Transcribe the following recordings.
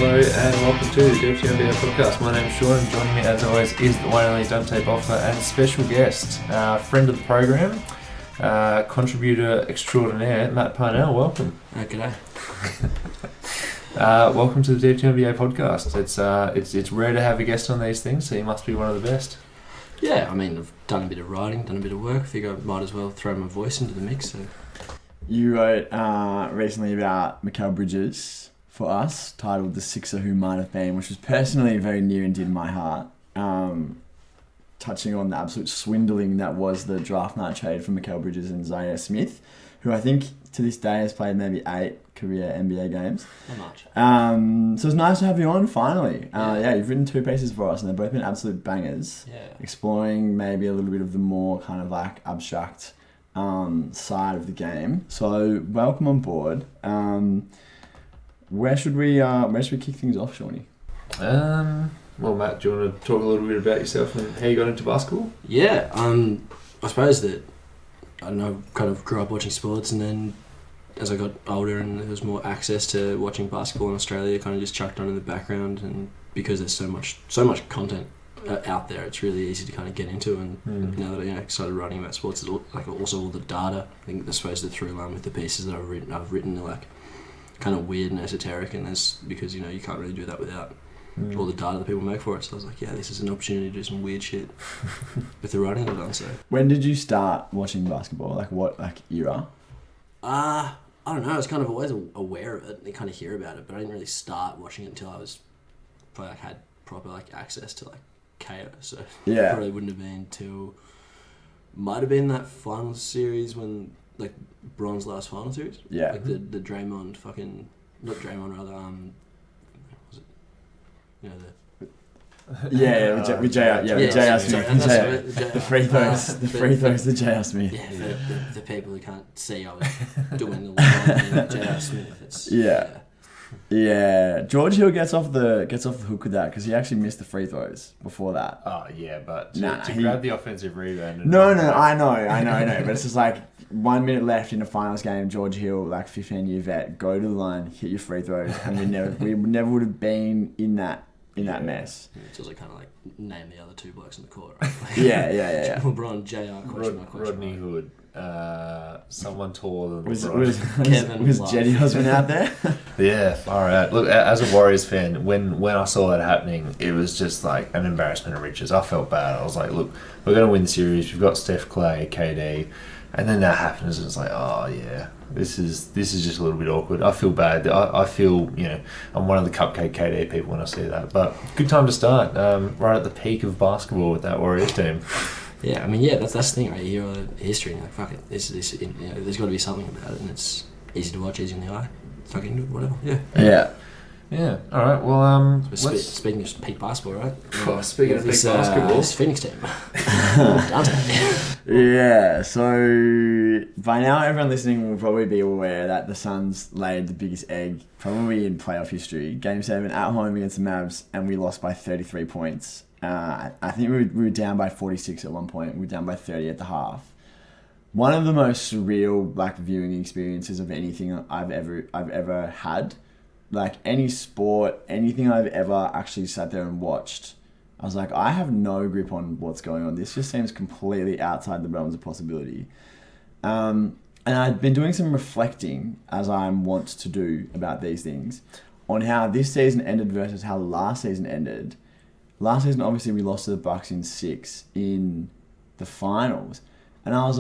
Hello and welcome to the DFT podcast. My name's Sean and joining me as always is the one and only Dante Boffa and special guest, friend of the program, contributor extraordinaire, Matt Parnell. Welcome. G'day. Welcome to the DFT podcast. It's rare to have a guest on these things, so you must be one of the best. Yeah, I mean, I've done a bit of writing, done a bit of work. I figure I might as well throw my voice into the mix. So. You wrote recently about Mikal Bridges for us, titled The Sixer Who Might Have Been, which was personally very near and dear to my heart, touching on the absolute swindling that was the draft night trade for Mikal Bridges and Zaire Smith, who I think to this day has played maybe 8 career NBA games. Not much. So it's nice to have you on finally. You've written 2 pieces for us and they've both been absolute bangers. Yeah. Exploring maybe a little bit of the more kind of like abstract side of the game. So welcome on board. Where should we kick things off, Shawnee? Well, Matt, do you want to talk a little bit about yourself and how you got into basketball? Yeah, I suppose that, I don't know, kind of grew up watching sports, and then as I got older and there was more access to watching basketball in Australia, kind of just chucked on in the background, and because there's so much content out there, it's really easy to kind of get into. And now that I started writing about sports, it's like also all the data. I think that's supposed to through line with the pieces that I've written are like kind of weird and esoteric, and that's because you can't really do that without all the data that people make for it. So I was like, yeah, this is an opportunity to do some weird shit with the writing I've done. So when did you start watching basketball? Like what era? I don't know. I was kind of always aware of it and kind of hear about it, but I didn't really start watching it until I was probably had proper access to KO. So yeah, probably wouldn't have been till might have been that final series when Bron's last final series. Yeah, the Draymond fucking not Draymond rather was it with J.R. Smith. The free throws to J.R. Smith. Yeah, for the people who can't see, I was doing the one J.R. Smith. Yeah. George Hill gets off the hook with that because he actually missed the free throws before that. Oh yeah, but to grab the offensive rebound. No, I know, but it's just 1 minute left in the finals game. George Hill, 15-year vet, go to the line, hit your free throws, and we never would have been in that mess. It's also kind of name the other 2 blokes in the court, right? Yeah. LeBron, JR, question Rodney Hood, someone taller than was Kevin was Jetty Osman out there? Yeah, far out. Look, as a Warriors fan, when I saw that happening, it was just an embarrassment of riches. I felt bad. I was like, look, we're going to win the series. We've got Steph, Clay, KD. And then that happens, and it's oh yeah, this is just a little bit awkward. I feel bad. I feel I'm one of the cupcake KD people when I see that. But good time to start, right at the peak of basketball with that Warriors team. Yeah, I mean, that's the thing, right? You hear all the history, and you're fuck it, this there's got to be something about it, and it's easy to watch, easy in the eye. Fucking whatever. Yeah. All right. Well, speaking of peak basketball, right? Speaking of peak basketball, this Phoenix team. Yeah. So by now, everyone listening will probably be aware that the Suns laid the biggest egg probably in playoff history. Game 7 at home against the Mavs, and we lost by 33 points. I think we were down by 46 at one point. We were down by 30 at the half. One of the most surreal viewing experiences of anything I've ever had. Any sport, anything I've ever actually sat there and watched, I was I have no grip on what's going on. This just seems completely outside the realms of possibility. And I'd been doing some reflecting, as I'm wont to do about these things, on how this season ended versus how last season ended. Last season, obviously, we lost to the Bucks in 6 in the finals. And I was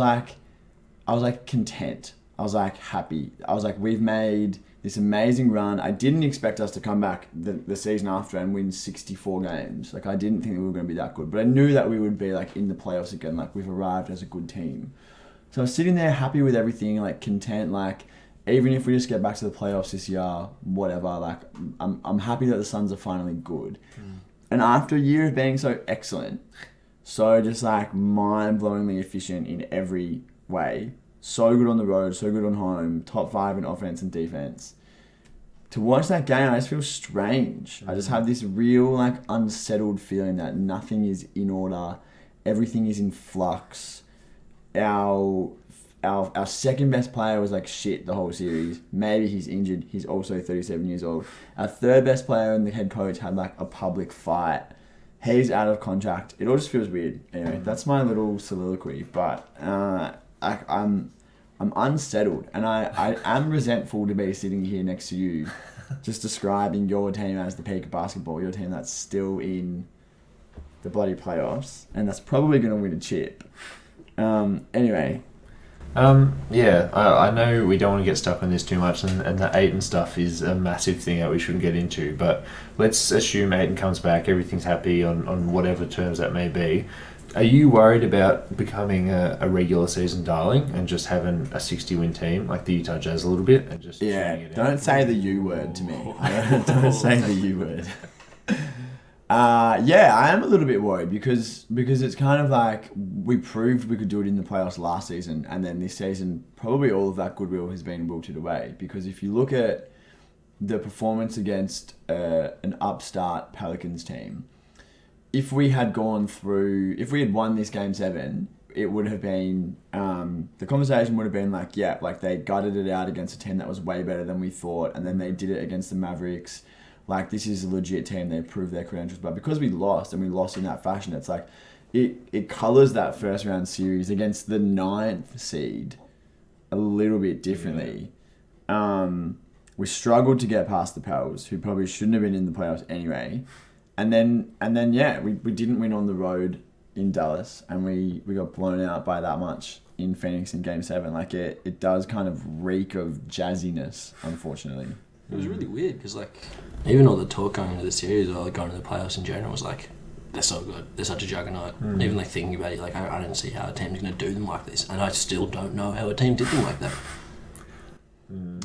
content. I was happy. I was we've made this amazing run. I didn't expect us to come back the season after and win 64 games. I didn't think that we were going to be that good. But I knew that we would be in the playoffs again. We've arrived as a good team. So I was sitting there happy with everything, content. Even if we just get back to the playoffs this year, whatever. I'm happy that the Suns are finally good. And after a year of being so excellent, so just mind-blowingly efficient in every way, so good on the road, so good on home, top 5 in offense and defense. To watch that game, I just feel strange. I just have this real unsettled feeling that nothing is in order, everything is in flux. Our our second best player was like shit the whole series. Maybe he's injured. He's also 37 years old. Our third best player and the head coach had like a public fight. He's out of contract. It all just feels weird. Anyway, that's my little soliloquy. But I'm unsettled, and I am resentful to be sitting here next to you, just describing your team as the peak of basketball. Your team that's still in the bloody playoffs, and that's probably going to win a chip. Anyway. I know we don't want to get stuck on this too much, and the Ayton stuff is a massive thing that we shouldn't get into, but let's assume Ayton comes back, everything's happy on whatever terms that may be. Are you worried about becoming a regular season darling and just having a 60-win team like the Utah Jazz a little bit? And just don't say the U word to me. Don't say the U word. I am a little bit worried because it's kind of like we proved we could do it in the playoffs last season, and then this season probably all of that goodwill has been wilted away. Because if you look at the performance against an upstart Pelicans team, if we had won this game 7, it would have been the conversation would have been like they gutted it out against a team that was way better than we thought, and then they did it against the Mavericks. Like, this is a legit team. They proved their credentials. But because we lost, and we lost in that fashion, it's like it colours that first round series against the 9th seed a little bit differently. We struggled to get past the Pels, who probably shouldn't have been in the playoffs anyway. And then we didn't win on the road in Dallas, and we got blown out by that much in Phoenix in Game 7. Like, it does kind of reek of jazziness, unfortunately. It was really weird because, like, even all the talk going into the series or like going to the playoffs in general was like, they're so good, they're such a juggernaut. Even like thinking about it, like I don't see how a team's going to do them like this, and I still don't know how a team did them like that.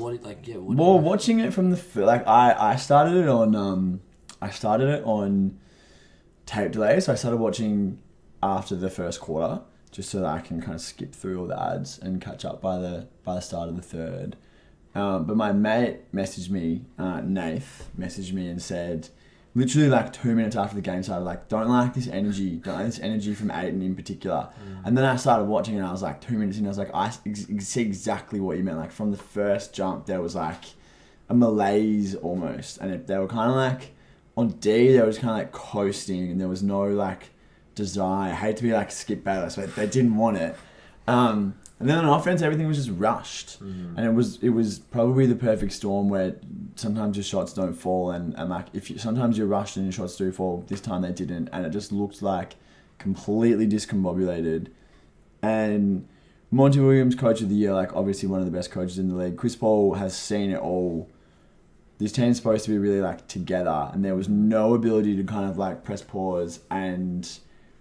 Watching it from I started it on tape delay, so I started watching after the first quarter just so that I can kind of skip through all the ads and catch up by the start of the third. But my mate messaged me, Nath, messaged me and said, literally like 2 minutes after the game started, like, don't like this energy from Ayton in particular. And then I started watching and I was like 2 minutes in, I was like, I see exactly what you meant. Like, from the first jump, there was like a malaise almost. And they were kind of like, on D, they were just kind of like coasting, and there was no like desire. I hate to be like Skip Bayless, but they didn't want it. And then on offense, everything was just rushed. And it was probably the perfect storm where sometimes your shots don't fall, and like sometimes you're rushed and your shots do fall. This time they didn't, and it just looked like completely discombobulated. And Monty Williams, Coach of the Year, like obviously one of the best coaches in the league. Chris Paul has seen it all. This team's supposed to be really like together, and there was no ability to kind of like press pause and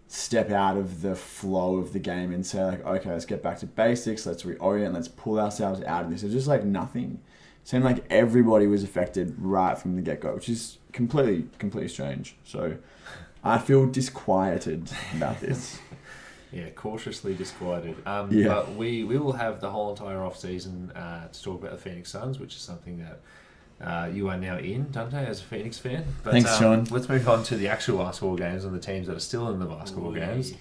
step out of the flow of the game and say like, okay, let's get back to basics, let's reorient, let's pull ourselves out of this. It was just like nothing. It seemed like everybody was affected right from the get-go, which is completely strange. So I feel disquieted about this. Yeah, cautiously disquieted. But we will have the whole entire off-season to talk about the Phoenix Suns, which is something that you are now in, Dante, as a Phoenix fan. But, thanks, Sean. Let's move on to the actual basketball games and the teams that are still in the basketball games.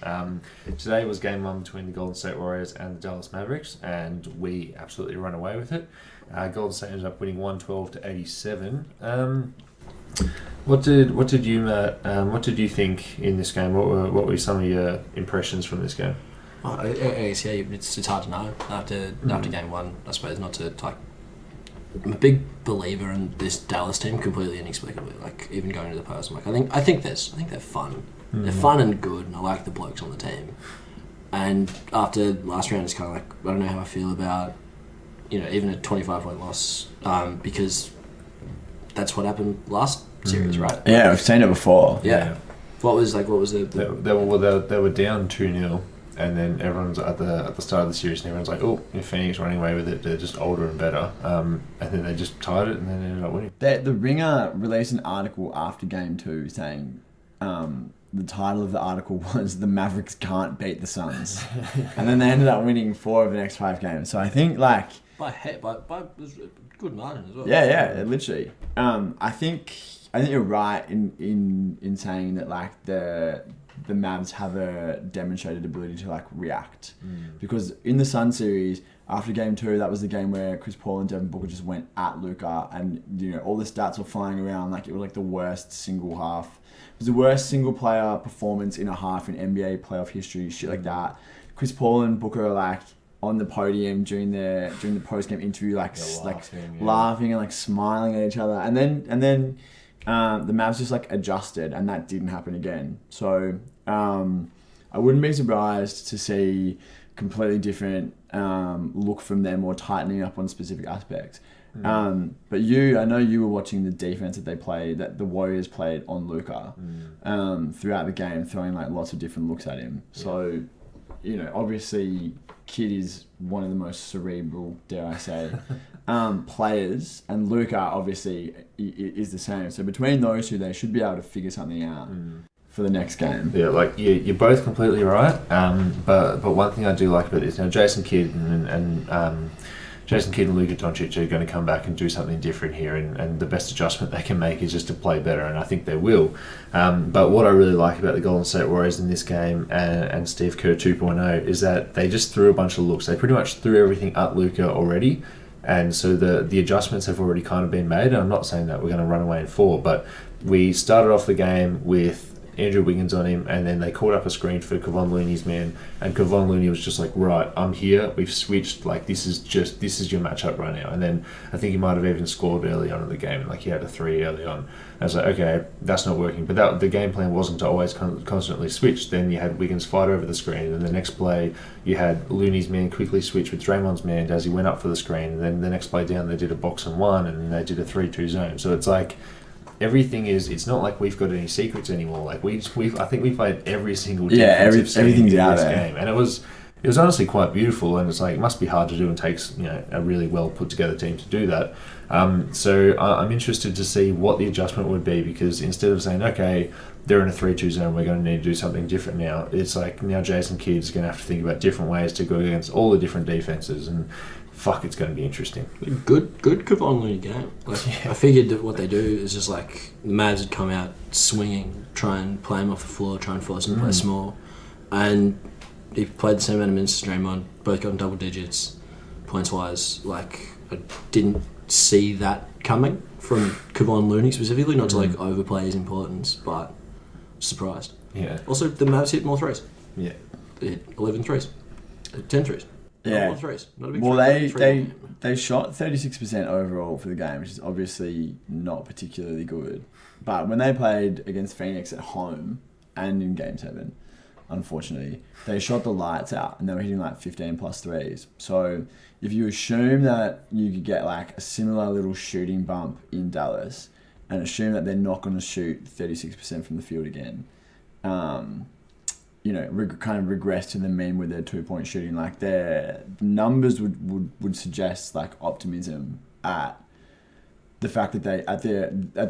Today was game 1 between the Golden State Warriors and the Dallas Mavericks, and we absolutely run away with it. Golden State ended up winning 112-87. What did you, Matt? What did you think in this game? What were some of your impressions from this game? It's hard to know after game 1. I suppose not to like. I'm a big believer in this Dallas team completely inexplicably. Like, even going to the post, I'm like, I think they're fun. They're fun and good, and I like the blokes on the team. And after last round, it's kind of like, I don't know how I feel about, even a 25-point loss, because that's what happened last series, right? Yeah, we've seen it before. Yeah. What was the They were down 2-0. And then everyone's at the start of the series, and everyone's like, "Oh, Phoenix running away with it. They're just older and better." And then they just tied it, and then ended up winning. The Ringer released an article after Game 2 saying the title of the article was "The Mavericks Can't Beat the Suns," and then they ended up winning 4 of the next 5 games. So I think by good margin as well. Yeah, literally. I think I think you're right in saying that like the Mavs have a demonstrated ability to like react, because in the Sun series after game 2, that was the game where Chris Paul and Devin Booker just went at Luka, and you know all the stats were flying around like it was like the worst single half. It was the worst single player performance in a half in NBA playoff history, shit like that. Chris Paul and Booker are like on the podium during the post game interview, laughing and like smiling at each other, and then the Mavs just like adjusted, and that didn't happen again. So I wouldn't be surprised to see completely different look from them, or tightening up on specific aspects. But I know you were watching the defense that the Warriors played on Luka throughout the game, throwing like lots of different looks at him. So, you know, obviously Kid is one of the most cerebral, dare I say, players, and Luka obviously is the same. So between those two, they should be able to figure something out for the next game. Yeah, like you're both completely right. But one thing I do like about this, now Jason Kidd and Luka Doncic are going to come back and do something different here, and the best adjustment they can make is just to play better, and I think they will. But what I really like about the Golden State Warriors in this game and Steve Kerr 2.0 is that they just threw a bunch of looks. They pretty much threw everything at Luka already, and so the adjustments have already kind of been made. And I'm not saying that we're going to run away in 4, but we started off the game with Andrew Wiggins on him, and then they caught up a screen for Kevon Looney's man, and Kevon Looney was just like, right, I'm here, we've switched, like this is your matchup right now. And then I think he might have even scored early on in the game, like he had a 3 early on. I was like, okay, that's not working. But the game plan wasn't to always constantly switch. Then you had Wiggins fight over the screen, and the next play you had Looney's man quickly switch with Draymond's man as he went up for the screen, and then the next play down they did a box and 1, and they did a 3-2 zone. So it's like everything is. It's not like we've got any secrets anymore. Like I think we played every single everything's in out this there. game, and it was honestly quite beautiful. And it's like it must be hard to do, and takes a really well put together team to do that. So I'm interested to see what the adjustment would be, because instead of saying okay, they're in a 3-2 zone, we're going to need to do something different now. It's like now Jason Kidd's going to have to think about different ways to go against all the different defenses, and fuck, it's going to be interesting. Good Kevon Looney game. I figured that what they do is just like the Mavs would come out swinging, try and play him off the floor, try and force him to play small, and he played the same amount of minutes as Draymond. Both got in double digits, points wise. Like I didn't see that coming from Kevon Looney specifically, not to like overplay his importance, but surprised. Yeah. Also, the Mavs hit more threes. Yeah. They hit 11 threes, 10 threes. Yeah. Not threes. Not a big Well, three. they shot 36% overall for the game, which is obviously not particularly good. But when they played against Phoenix at home and in Game 7, unfortunately, they shot the lights out, and they were hitting like 15 plus threes. So if you assume that you could get like a similar little shooting bump in Dallas, and assume that they're not going to shoot 36% from the field again, kind of regress to the mean with their 2-point shooting, like their numbers would suggest like optimism at the fact that they at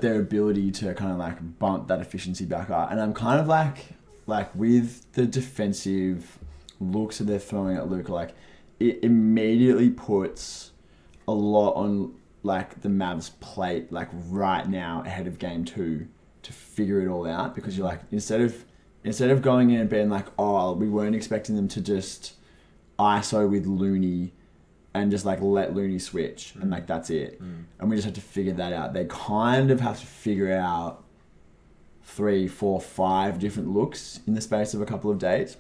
their ability to kind of like bump that efficiency back up. And I'm kind of like with the defensive looks that they're throwing at Luka, like it immediately puts a lot on like the Mavs plate, like right now ahead of game 2 to figure it all out, because you're like, instead of going in and being like, oh, we weren't expecting them to just ISO with Looney and just like let Looney switch and like that's it. And we just have to figure that out. They kind of have to figure out 3, 4, 5 different looks in the space of a couple of days.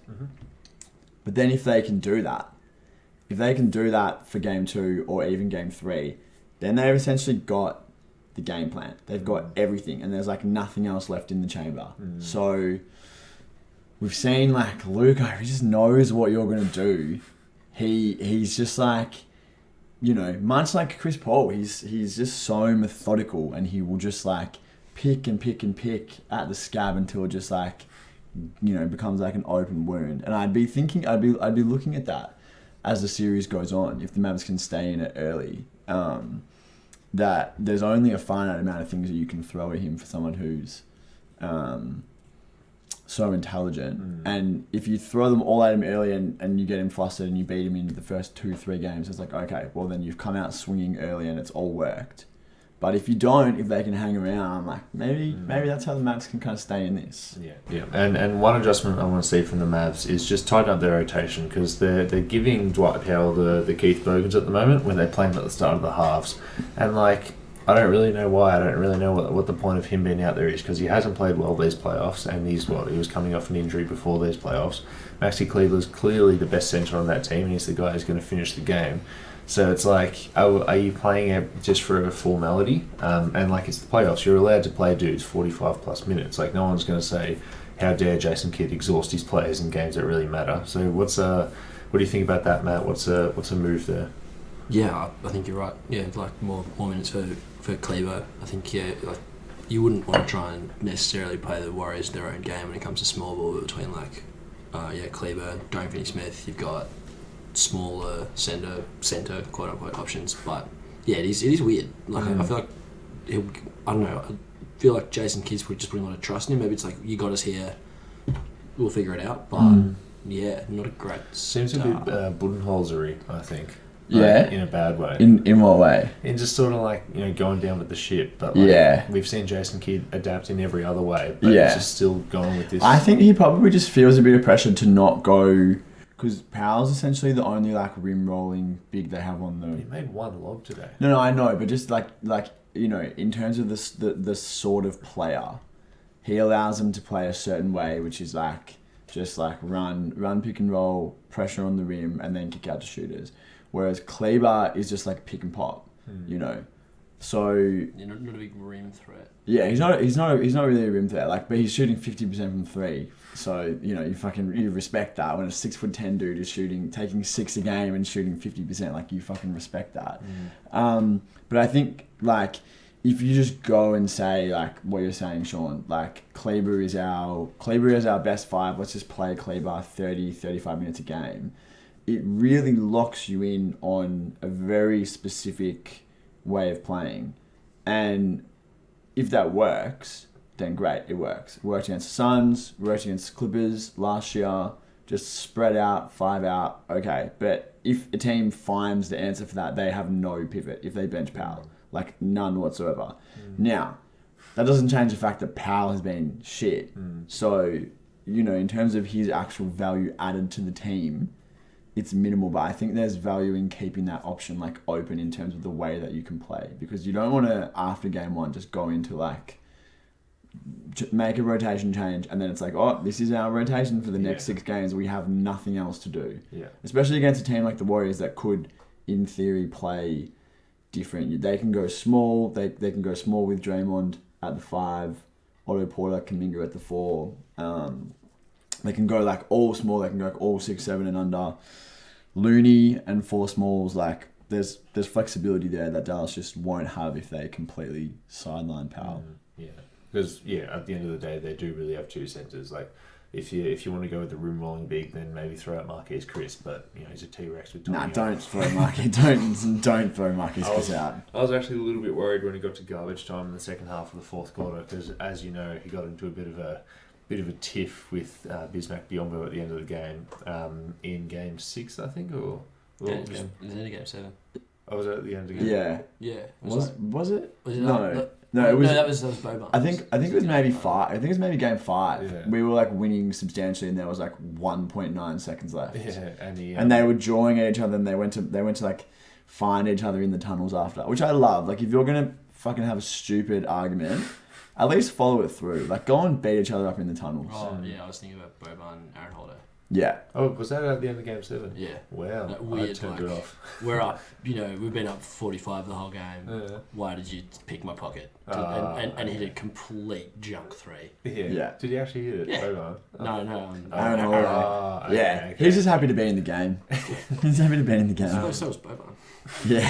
But then if they can do that for game 2 or even game 3, then they've essentially got the game plan. They've got everything, and there's like nothing else left in the chamber. So we've seen like Luka, he just knows what you're going to do. He's just like, much like Chris Paul, he's just so methodical, and he will just like pick and pick and pick at the scab until it just like, becomes like an open wound. And I'd be looking at that as the series goes on, if the Mavs can stay in it early, that there's only a finite amount of things that you can throw at him for someone who's so intelligent. And if you throw them all at him early and you get him flustered and you beat him in the first 2-3 games, it's like, okay, well then you've come out swinging early and it's all worked. But if you don't, if they can hang around, like maybe that's how the Mavs can kind of stay in this. Yeah. And one adjustment I want to see from the Mavs is just tighten up their rotation, because they're giving Dwight Powell the Keith Bogans at the moment when they play him at the start of the halves, and like I don't really know why. I don't really know what the point of him being out there is, because he hasn't played well these playoffs, and he was coming off an injury before these playoffs. Maxi Kleber's clearly the best centre on that team, and he's the guy who's going to finish the game. So it's like, are you playing it just for a formality? And like, it's the playoffs. You're allowed to play dudes 45 plus minutes. Like, no one's going to say, how dare Jason Kidd exhaust his players in games that really matter. So what do you think about that, Matt? What's a move there? Yeah, I think you're right. Yeah, like more minutes for Kleber. I think like you wouldn't want to try and necessarily play the Warriors their own game when it comes to small ball between like Kleber, Dorian Finney-Smith. You've got smaller centre quote unquote options, but yeah, it is weird. Like I feel like I don't know. I feel like Jason Kidd's just putting a lot of trust in him. Maybe it's like, you got us here, we'll figure it out. But yeah, not a great. Seems to be Budenholzery, I think. Yeah, in a bad way. In what way? In just sort of like, going down with the ship. But like, we've seen Jason Kidd adapt in every other way, but he's just still going with this. I think he probably just feels a bit of pressure to not go, because Powell's essentially the only like rim rolling big they have on the. He made one lob today. No, I know, but just like in terms of the sort of player, he allows them to play a certain way, which is like just like run pick and roll, pressure on the rim, and then kick out to shooters. Whereas Kleber is just like pick and pop, So you're not a big rim threat. Yeah, he's not really a rim threat. Like, but he's shooting 50% from three. So you respect that when a 6'10" dude is taking 6 a game and shooting 50%. Like, you fucking respect that. But I think like if you just go and say like what you're saying, Sean, like Kleber is our best five. Let's just play Kleber 35 minutes a game. It really locks you in on a very specific way of playing. And if that works, then great, it works. It worked against the Suns, worked against Clippers last year, just spread out, 5 out, okay. But if a team finds the answer for that, they have no pivot if they bench Powell. Like, none whatsoever. Now, that doesn't change the fact that Powell has been shit. So, in terms of his actual value added to the team, it's minimal, but I think there's value in keeping that option like open in terms of the way that you can play, because you don't want to, after game one, just go into like make a rotation change and then it's like, oh, this is our rotation for the next 6 games. We have nothing else to do. Yeah. Especially against a team like the Warriors that could, in theory, play different. They can go small. They can go small with Draymond at the 5, Otto Porter, Kuminga at the 4. They can go like all small. They can go like all 6, 7 and under. Looney and 4 smalls. Like there's flexibility there that Dallas just won't have if they completely sideline Powell. Yeah, because at the end of the day, they do really have 2 centers. Like if you want to go with the rim rolling big, then maybe throw out Marquise Chris. But he's a T-Rex with. Don't throw Marquise. don't throw Marquise Chris out. I was actually a little bit worried when he got to garbage time in the second half of the fourth quarter, because as you know, he got into a bit of a tiff with Bismack Biyombo at the end of the game, in game 6, I think, or it was the end of game 7. Oh, was it at the end of the game? Yeah. Was it? No, it was. That was Boban. I think it was maybe 5. I think it was maybe game 5. Yeah. We were like winning substantially, and there was like 1.9 seconds left. Yeah, and they were jawing at each other, and they went to like find each other in the tunnels after, which I love. Like, if you're gonna fucking have a stupid argument, at least follow it through. Like, go and beat each other up in the tunnels. Oh, yeah, I was thinking about Boban and Aaron Holder. Yeah. Oh, was that at the end of game 7? Yeah. Wow. Weird, I turned it off. We're up, we've been up 45 the whole game. Yeah. Why did you pick my pocket? And hit a complete junk 3. Yeah. Did he actually hit it? Yeah. Boban? No. Aaron Holder. Yeah. Okay. He's just happy to be in the game. He's happy to be in the game. So was Boban. Yeah.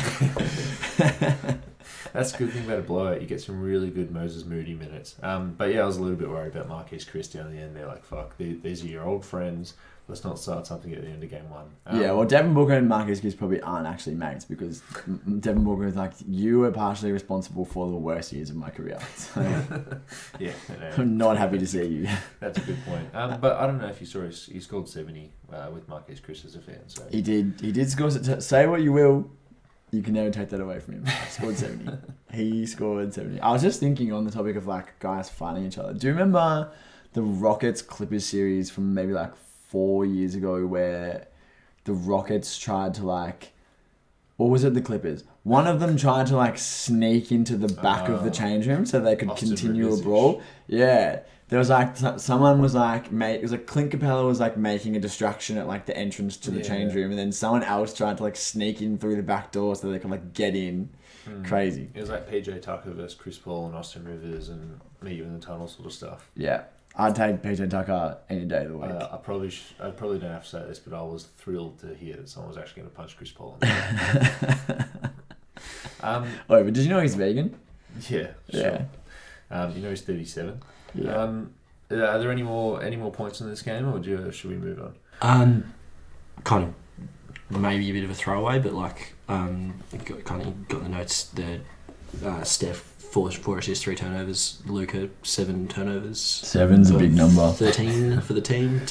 That's a good thing about a blowout. You get some really good Moses Moody minutes. But yeah, I was a little bit worried about Marquise Chris down the end. They're like, fuck, these are your old friends. Let's not start something at the end of game 1. Yeah, well, Devin Booker and Marquise Chris probably aren't actually mates, because Devin Booker is like, you were partially responsible for the worst years of my career. So yeah, I'm not happy to see you. That's a good point. But I don't know if you saw he scored 70 with Marquise Chris as a fan. So he did score. Say what you will. You can never take that away from him. Scored 70. He scored 70. I was just thinking on the topic of like guys fighting each other. Do you remember the Rockets Clippers series from maybe like 4 years ago where the Rockets tried to like, or was it the Clippers? One of them tried to like sneak into the back of the change room so they could continue a brawl. Yeah. There was like, someone was like, it was like Clint Capella was like making a distraction at like the entrance to the change room, and then someone else tried to like sneak in through the back door so they could like get in. Crazy. It was like PJ Tucker versus Chris Paul and Austin Rivers and meet you in the tunnel sort of stuff. Yeah. I'd take PJ Tucker any day of the week. I probably don't have to say this, but I was thrilled to hear that someone was actually going to punch Chris Paul. But did you know he's vegan? Yeah, sure. You know he's 37. Yeah. Are there any more points in this game, or should we move on? Kind of maybe a bit of a throwaway, but like got the notes there. Steph 4 assists, 3 turnovers. Luka 7 turnovers. 7's a big number. 13 for the team.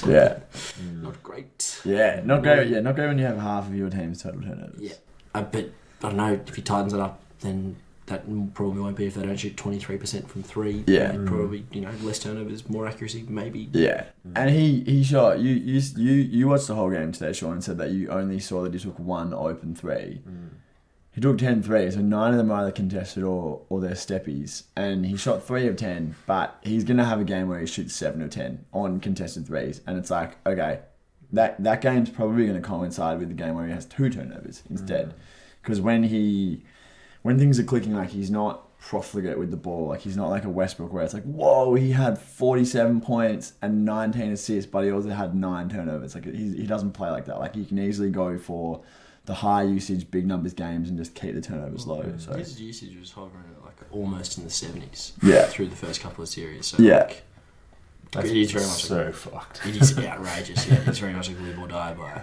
Not great. Yeah, not great. Yeah, not great when you have half of your team's total turnovers. Yeah, but I don't know if he tightens it up, then that probably won't be if they don't shoot 23% from 3. Yeah, probably less turnovers, more accuracy, maybe. Yeah, and he shot. You watched the whole game today, Sean, and said that you only saw that he took 1 open 3. He took 10 threes, so 9 of them are either contested or they're steppies. And he shot 3 of 10, but he's going to have a game where he shoots 7 of 10 on contested threes. And it's like, okay, that game's probably going to coincide with the game where he has 2 turnovers instead. Because when things are clicking, like he's not profligate with the ball. Like he's not like a Westbrook where it's like, whoa, he had 47 points and 19 assists, but he also had 9 turnovers. Like he doesn't play like that. Like he can easily go for the high usage, big numbers games and just keep the turnovers low. So his usage was hovering at like almost in the 70s. Yeah. Through the first couple of series. So yeah. Like, it is very much so fucked. It is outrageous. Yeah, it's very much like live or die by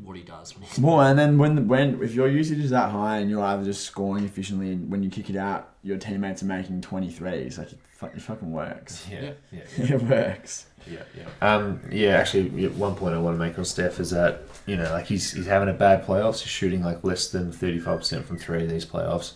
what he does. Well, and then when if your usage is that high and you're either just scoring efficiently, and when you kick it out, your teammates are making 23s. Like it fucking works. Yeah. It works. Actually, one point I want to make on Steph is that like he's having a bad playoffs. He's shooting like less than 35% from 3 these playoffs,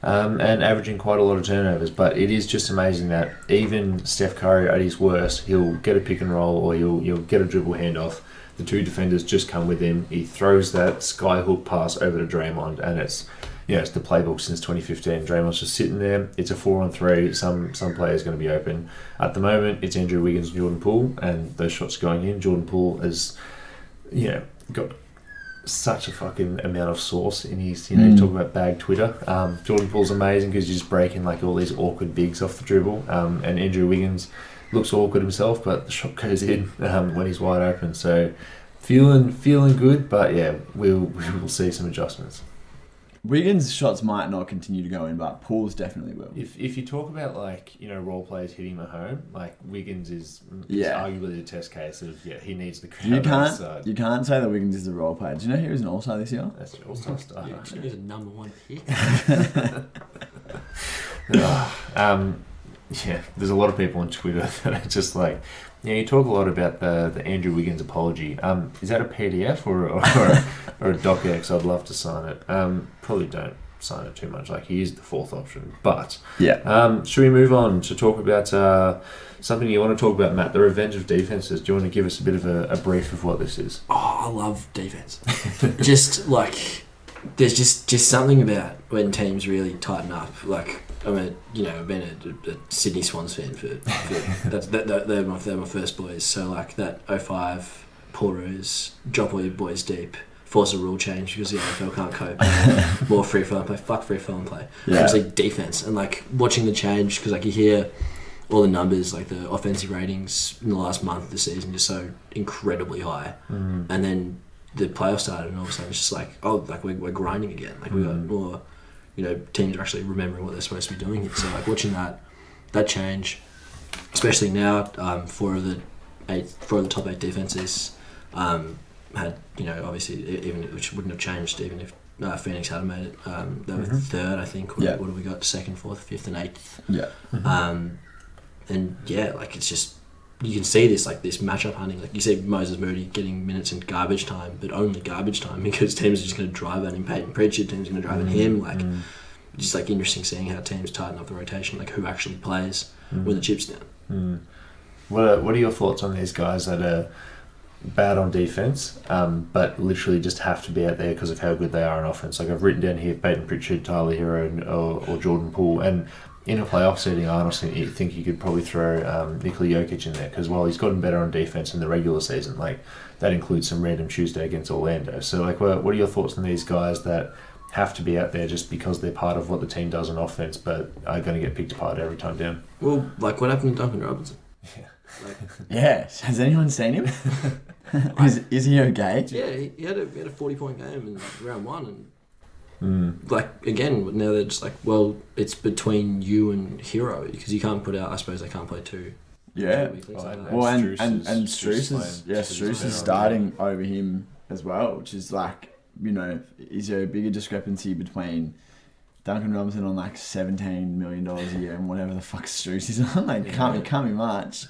and averaging quite a lot of turnovers. But it is just amazing that even Steph Curry at his worst, he'll get a pick and roll or he'll get a dribble handoff. The 2 defenders just come with him. He throws that sky hook pass over to Draymond, and it's the playbook since 2015. Draymond's just sitting there. It's a 4-on-3. Some player's going to be open. At the moment, it's Andrew Wiggins and Jordan Poole, and those shots going in. Jordan Poole has, got such a fucking amount of sauce in his. You talk about bag Twitter. Jordan Poole's amazing because he's just breaking like all these awkward bigs off the dribble. And Andrew Wiggins looks awkward himself, but the shot goes in when he's wide open. So feeling good, but yeah, we will see some adjustments. Wiggins' shots might not continue to go in, but Poole's definitely will. If you talk about like role players hitting the home, like Wiggins is arguably the test case of he needs the crowd. You can't say that Wiggins is a role player. Do you know he was an all-star this year? That's an all-star star. Yeah, he's a number 1 pick. There's a lot of people on Twitter that are just like, you talk a lot about the Andrew Wiggins apology. Is that a PDF or a DocX? I'd love to sign it. Probably don't sign it too much. Like he is the 4th option. But should we move on to talk about something you want to talk about, Matt? The revenge of defenses. Do you want to give us a bit of a brief of what this is? Oh, I love defense. Just like there's just something about when teams really tighten up. Like I've been a Sydney Swans fan for they're my first boys. So like that 05 Porros, drop all your boys deep, force a rule change because the AFL can't cope. More free flowing play. Fuck free flowing play. Yeah. It's like defense and like watching the change because like you hear all the numbers, like the offensive ratings in the last month of the season, just so incredibly high, and then the playoffs started, and all of a sudden it's just like, we're grinding again. Like we got more, teams are actually remembering what they're supposed to be doing here. So like watching that change, especially now, 4 of the top 8 defenses had, obviously even which wouldn't have changed even if Phoenix hadn't made it. They were 3rd, I think. What have we got? 2nd, 4th, 5th, and 8th. Yeah. And like it's just you can see this matchup hunting. Like you see Moses Moody getting minutes in garbage time, but only garbage time because teams are just going to drive at him. Peyton Pritchard, teams are going to drive at him. Just like interesting seeing how teams tighten up the rotation, like who actually plays when the chips down. What are your thoughts on these guys that are bad on defense, but literally just have to be out there because of how good they are on offense? Like I've written down here, Peyton Pritchard, Tyler Hero, or Jordan Poole, and in a playoff setting, I honestly think you could probably throw Nikola Jokic in there because while he's gotten better on defense in the regular season, like that includes some random Tuesday against Orlando. So like, what are your thoughts on these guys that have to be out there just because they're part of what the team does on offense, but are going to get picked apart every time down? Well, like what happened to Duncan Robinson? Yeah. Yeah. Has anyone seen him? Is he okay? Yeah, he had a 40-point game in round one, and like again, now they're just like, well, it's between you and Hero because you can't put out. I suppose they can't play two. Yeah. Well, and Strus is starting Yeah. over him as well, which is like, is there a bigger discrepancy between Duncan Robinson on like $17 million a year and whatever the fuck Strus is on? Like, can't be much.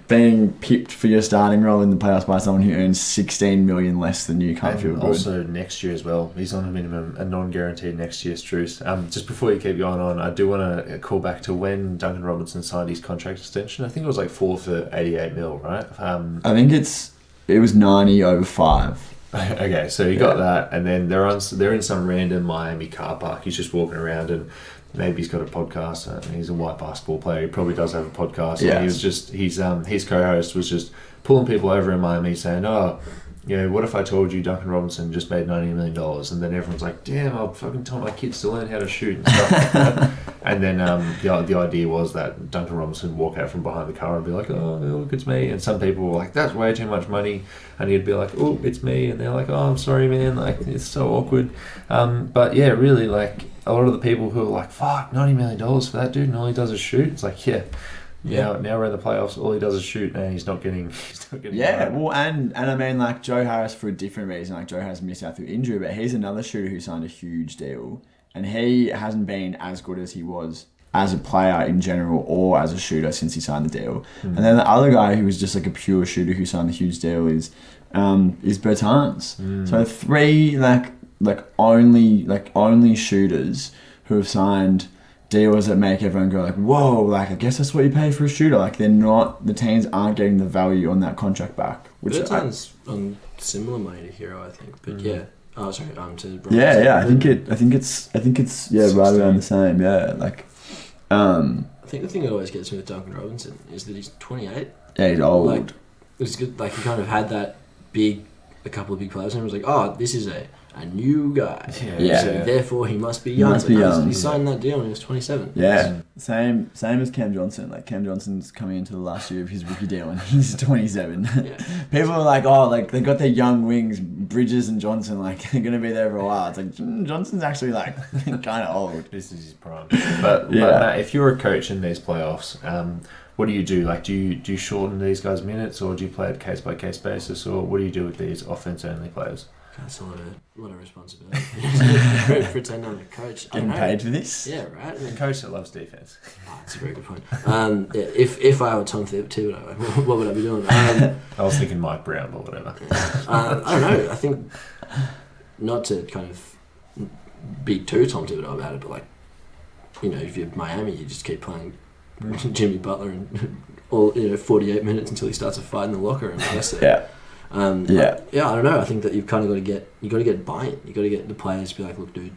Being pipped for your starting role in the playoffs by someone who earns $16 million less than you can't feel good. Also next year as well, he's on a minimum, a non-guaranteed next year, Strus. Just before you keep going on, I do want to call back to when Duncan Robinson signed his contract extension. I think it was like 4 for $88 million, right? I think it was 90 over 5. Okay, so you got that, and then they're in some random Miami car park. He's just walking around, and maybe he's got a podcast. He's a white basketball player. He probably does have a podcast. Yeah. And he was just his co-host was just pulling people over in Miami, saying, "Oh, what if I told you Duncan Robinson just made $90 million?" And then everyone's like, "Damn, I'll fucking tell my kids to learn how to shoot and stuff like that." And then the idea was that Duncan Robinson would walk out from behind the car and be like, "Oh, look, it's me." And some people were like, "That's way too much money," and he'd be like, "Oh, it's me," and they're like, "Oh, I'm sorry, man. Like, it's so awkward." But yeah, really, like a lot of the people who are like, "Fuck, $90 million for that dude, and all he does is shoot." It's like, yeah. Now we're in the playoffs. All he does is shoot, and he's not getting. Yeah, well, and I mean, like Joe Harris for a different reason. Like Joe Harris missed out through injury, but he's another shooter who signed a huge deal, and he hasn't been as good as he was as a player in general or as a shooter since he signed the deal. And then the other guy who was just like a pure shooter who signed the huge deal is Bertans. So 3 only shooters who have signed deals that make everyone go like, whoa, like I guess that's what you pay for a shooter. Like the teams aren't getting the value on that contract back. Which Bertans on similar money to Hero, I think. But yeah. Oh, sorry. To Robinson. Yeah. I think it's right around the same. Yeah, like. I think the thing that always gets me with Duncan Robinson is that he's 28. Yeah, he's old. Like, it's good. Like he kind of had that a couple of big players, and it was like, oh, this is a new guy. Yeah. So therefore he must be young. He signed that deal when he was 27. Yeah. Same as Cam Johnson. Like Cam Johnson's coming into the last year of his rookie deal and he's 27. Yeah. People are like, oh, like they got their young wings, Bridges and Johnson, like they're gonna be there for a while. It's like Johnson's actually like kind of old. This is his prime. But Matt, if you're a coach in these playoffs, what do you do? Like, do you shorten these guys' minutes, or do you play it case by case basis, or what do you do with these offense only players? That's a lot of responsibility. Pretend I'm a coach. Getting paid for this? Yeah, right. A coach that loves defense. That's a very good point. If I were Tom Thibodeau, what would I be doing? I was thinking Mike Brown, but whatever. I don't know. I think not to kind of be too Tom Thibodeau about it, but like, if you're Miami, you just keep playing Jimmy Butler and all 48 minutes until he starts a fight in the locker room. Yeah. I don't know. I think that you've kind of got to get buy-in. You got to get the players to be like, look, dude,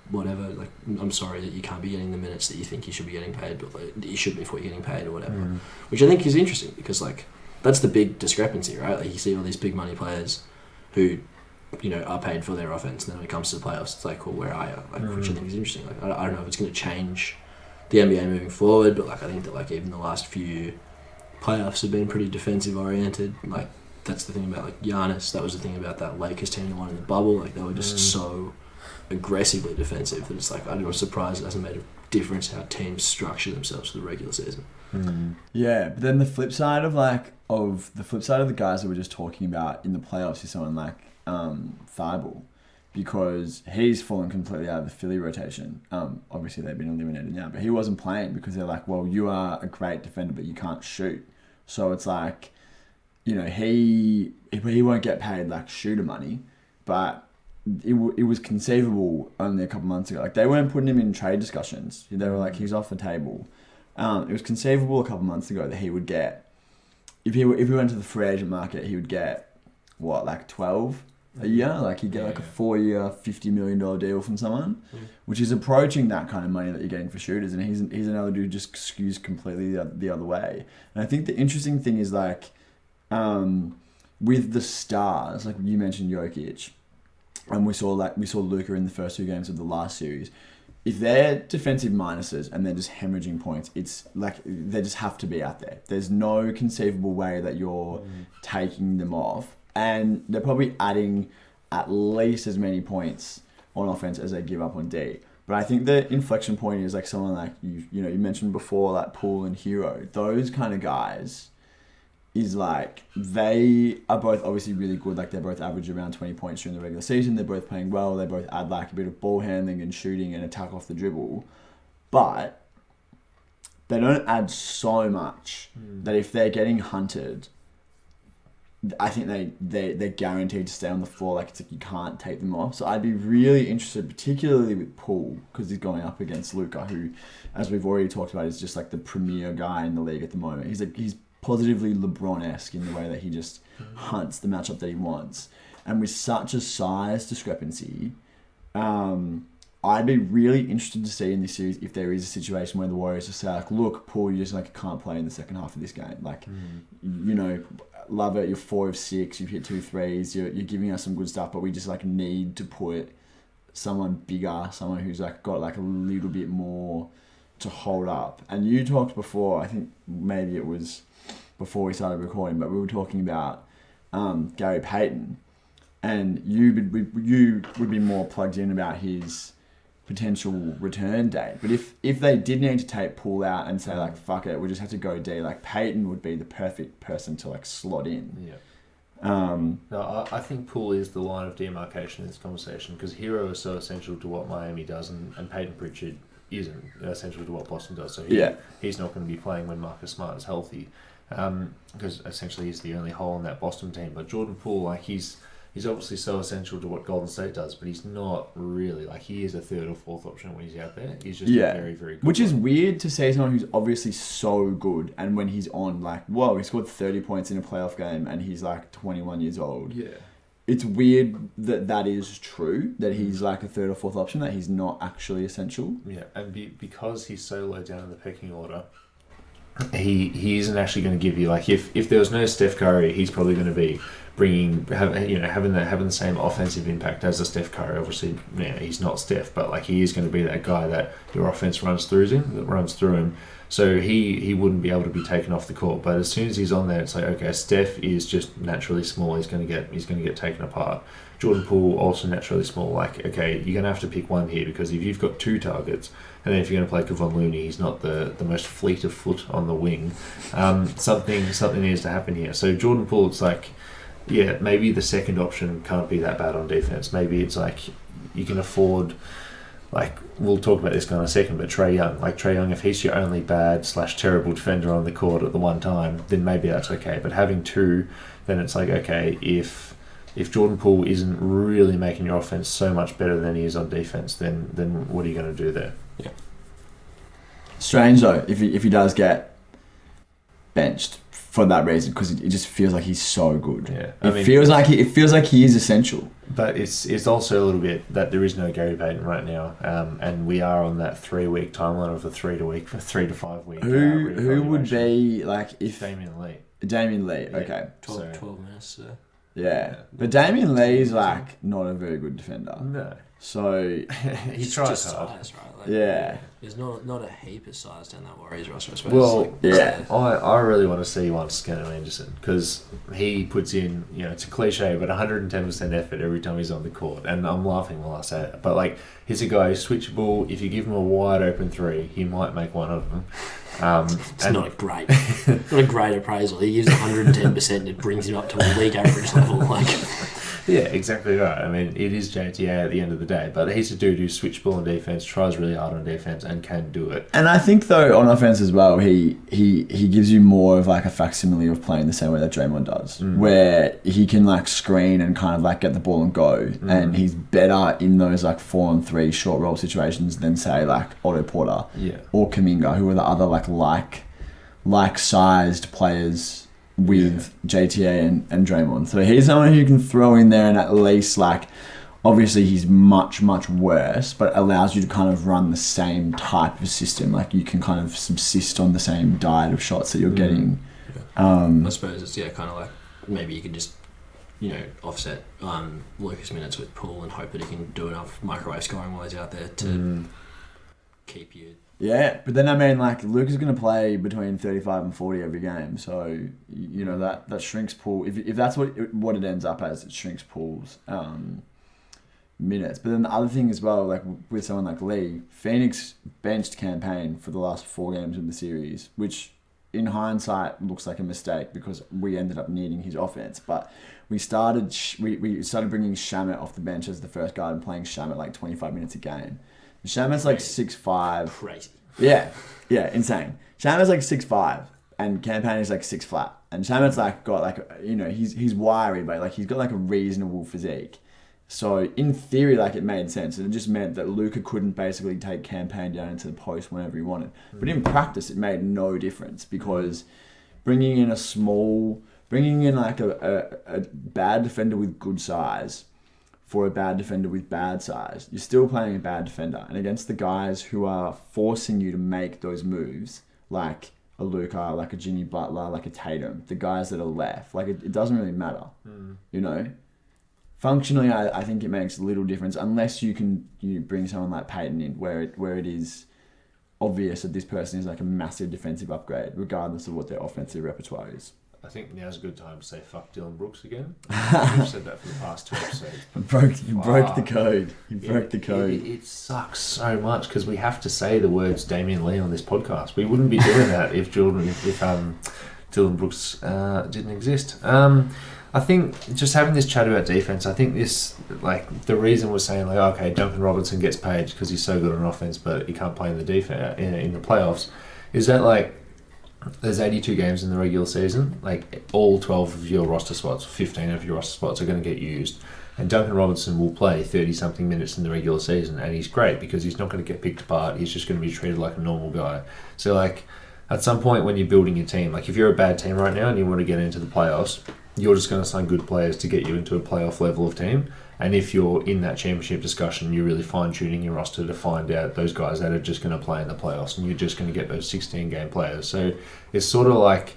whatever. Like, I'm sorry that you can't be getting the minutes that you think you should be getting paid, but like, you should before you're getting paid or whatever. Which I think is interesting because like that's the big discrepancy, right? Like you see all these big money players who are paid for their offense, and then when it comes to the playoffs, it's like, well, where are you? Like, which I think is interesting. Like, I don't know if it's going to change the NBA moving forward, but like I think that like even the last few playoffs have been pretty defensive oriented. Like that's the thing about like Giannis. That was the thing about that Lakers team that won in the bubble. Like they were just so aggressively defensive that it's like I'm surprised it hasn't made a difference how teams structure themselves for the regular season. Yeah, but then the flip side of the guys that we're just talking about in the playoffs is someone like Thibault, because he's fallen completely out of the Philly rotation. Obviously they've been eliminated now, but he wasn't playing because they're like, well, you are a great defender, but you can't shoot. So it's like, he won't get paid like shooter money, but it was conceivable only a couple months ago. Like they weren't putting him in trade discussions. They were like, he's off the table. It was conceivable a couple months ago that he would get, if he went to the free agent market, he would get what, like 12 a year? Like he'd get a 4-year, $50 million deal from someone, which is approaching that kind of money that you're getting for shooters. And he's another dude who just skews completely the other way. And I think the interesting thing is like, with the stars, like you mentioned Jokic, and we saw Luka in the first 2 games of the last series. If they're defensive minuses and they're just hemorrhaging points, it's like they just have to be out there. There's no conceivable way that you're taking them off, and they're probably adding at least as many points on offense as they give up on D. But I think the inflection point is like someone like you mentioned before, like Poole and Hero. Those kind of guys is like, they are both obviously really good. Like they're both average around 20 points during the regular season. They're both playing well. They both add like a bit of ball handling and shooting and attack off the dribble. But they don't add so much that if they're getting hunted, I think they're guaranteed to stay on the floor. Like it's like you can't take them off. So I'd be really interested, particularly with Poole, because he's going up against Luka, who, as we've already talked about, is just like the premier guy in the league at the moment. He's positively LeBron-esque in the way that he just hunts the matchup that he wants. And with such a size discrepancy, I'd be really interested to see in this series if there is a situation where the Warriors just say, like, look, Paul, you just like can't play in the second half of this game. Like, love it, you're 4 of 6, you've hit 2 threes, you're giving us some good stuff, but we just like need to put someone bigger, someone who's like got like a little bit more to hold up. And you talked before, I think maybe it was before we started recording, but we were talking about Gary Payton, and you would be more plugged in about his potential return date. But if they did need to take Poole out and say like, fuck it, we just have to go D, like Payton would be the perfect person to like slot in. Yeah. No, I think Poole is the line of demarcation in this conversation, because Hero is so essential to what Miami does, and Peyton Pritchard isn't essential to what Boston does. So he's not going to be playing when Marcus Smart is healthy. Because essentially he's the only hole in that Boston team. But Jordan Poole, like he's obviously so essential to what Golden State does, but he's not really, like he is a 3rd or 4th option when he's out there. He's just a very, very good Which is weird to say someone who's obviously so good, and when he's on, like, whoa, he scored 30 points in a playoff game and he's like 21 years old. Yeah. It's weird that is true, that he's like a 3rd or 4th option, that he's not actually essential. Yeah, and because he's so low down in the pecking order, he isn't actually going to give you, like, if there was no Steph Curry, he's probably going to be having the same offensive impact as a Steph Curry. Obviously, he's not Steph, but like he is going to be that guy that your offense runs through him. So he wouldn't be able to be taken off the court. But as soon as he's on there, it's like, okay, Steph is just naturally small. He's going to get taken apart. Jordan Poole also naturally small. Like, okay, you're going to have to pick one here, because if you've got 2 targets, and then if you're going to play Kevon Looney, he's not the most fleet of foot on the wing. Something needs to happen here. So Jordan Poole, it's like, yeah, maybe the second option can't be that bad on defense. Maybe it's like you can afford, like, we'll talk about this guy in a second, but Trae Young, if he's your only bad/terrible defender on the court at the one time, then maybe that's okay. But having 2, then it's like, okay, if Jordan Poole isn't really making your offense so much better than he is on defense, then what are you going to do there? Yeah. Strange though, if he does get benched for that reason, because it just feels like he's so good. Yeah, it feels like he is essential. But it's also a little bit that there is no Gary Payton right now, and we are on that 3-week timeline of a 3 to 5 week. Who would be like if Damian Lee? Yeah. Okay, 12 minutes. So. Yeah, but Damian Lee is like not a very good defender. No. So he tries just hard. size, right? Like, yeah. There's not a heap of size down that Warriors roster, I suppose. Well, yeah. I really want to see one Scanner Anderson, because he puts in, it's a cliche, but 110% effort every time he's on the court. And I'm laughing while I say it. But like, he's a guy who's switchable. If you give him a wide open 3, he might make one of them. It's not a great appraisal. He gives 110% and it brings him up to a league average level. Like, Yeah, exactly right. I mean, it is JTA at the end of the day, but he's a dude who switch ball on defense, tries really hard on defense, and can do it. And I think though on offense as well, he gives you more of like a facsimile of playing the same way that Draymond does, where he can like screen and kind of like get the ball and go, and he's better in those like 4-on-3 short roll situations than say like Otto Porter or Kuminga, who are the other like sized players with JTA and Draymond. So he's someone who can throw in there and at least like, obviously he's much worse, but allows you to kind of run the same type of system. Like you can kind of subsist on the same diet of shots that you're getting. I suppose it's kind of like maybe you could just offset Lucas minutes with Poole and hope that he can do enough microwave scoring while he's out there to keep you. Yeah, but then I mean, like Luke is going to play between 35 and 40 every game, so that shrinks Poole. If that's what it ends up as, it shrinks Poole's minutes. But then the other thing as well, like with someone like Lee, Phoenix benched Campaign for the last 4 games of the series, which in hindsight looks like a mistake because we ended up needing his offense. But we started bringing Shamet off the bench as the first guard and playing Shamet like 25 minutes a game. Shamet's like 6'5". Crazy. Yeah, insane. Shamet's like 6'5", and Campaign is like 6 flat. And Shamet's like got like he's wiry, but like he's got like a reasonable physique. So in theory, like it made sense, and it just meant that Luka couldn't basically take Campaign down into the post whenever he wanted. But in practice, it made no difference because bringing in like a bad defender with good size for a bad defender with bad size, you're still playing a bad defender. And against the guys who are forcing you to make those moves, like a Luka, like a Jimmy Butler, like a Tatum, the guys that are left, like it doesn't really matter, Functionally, I think it makes little difference unless you can bring someone like Peyton in, where it is obvious that this person is like a massive defensive upgrade, regardless of what their offensive repertoire is. I think now's a good time to say fuck Dylan Brooks again. We've said that for the past 2 episodes. You broke the code. You broke the code. It sucks so much because we have to say the words Damian Lee on this podcast. We wouldn't be doing that if Dylan Brooks didn't exist. I think just having this chat about defense, I think this, like, the reason we're saying, like, okay, Duncan Robinson gets paid because he's so good on offense, but he can't play in the defense in the playoffs, is that, like, there's 82 games in the regular season. Like, all 12 of your roster spots, 15 of your roster spots are going to get used. And Duncan Robinson will play 30-something minutes in the regular season, and he's great because he's not going to get picked apart. He's just going to be treated like a normal guy. So, like, at some point when you're building your team, like, if you're a bad team right now and you want to get into the playoffs, you're just going to sign good players to get you into a playoff level of team. And if you're in that championship discussion, you're really fine-tuning your roster to find out those guys that are just going to play in the playoffs, and you're just going to get those 16-game players. So it's sort of like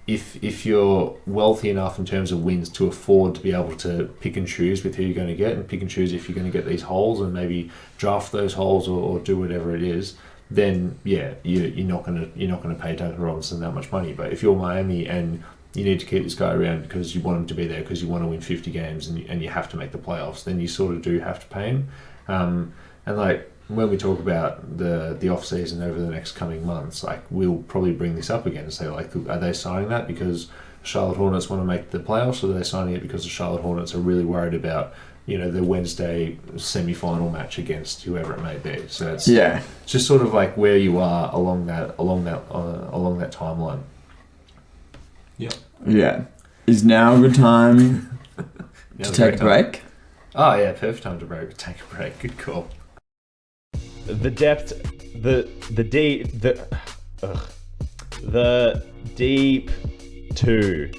if you're wealthy enough in terms of wins to afford to be able to pick and choose with who you're going to get, and pick and choose if you're going to get these holes and maybe draft those holes or do whatever it is, then yeah, you're not going to pay Duncan Robinson that much money. But if you're Miami and you need to keep this guy around because you want him to be there because you want to win 50 games and you have to make the playoffs, then you sort of do have to pay him. And like when we talk about the off season over the next coming months, like we'll probably bring this up again and say, like, are they signing that because Charlotte Hornets want to make the playoffs, or are they signing it because the Charlotte Hornets are really worried about the Wednesday semi-final match against whoever it may be? So it's just sort of like where you are along that timeline. Yeah. Is now a good time to take a break? Oh yeah, perfect time to take a break. Good call. The depth, the deep two.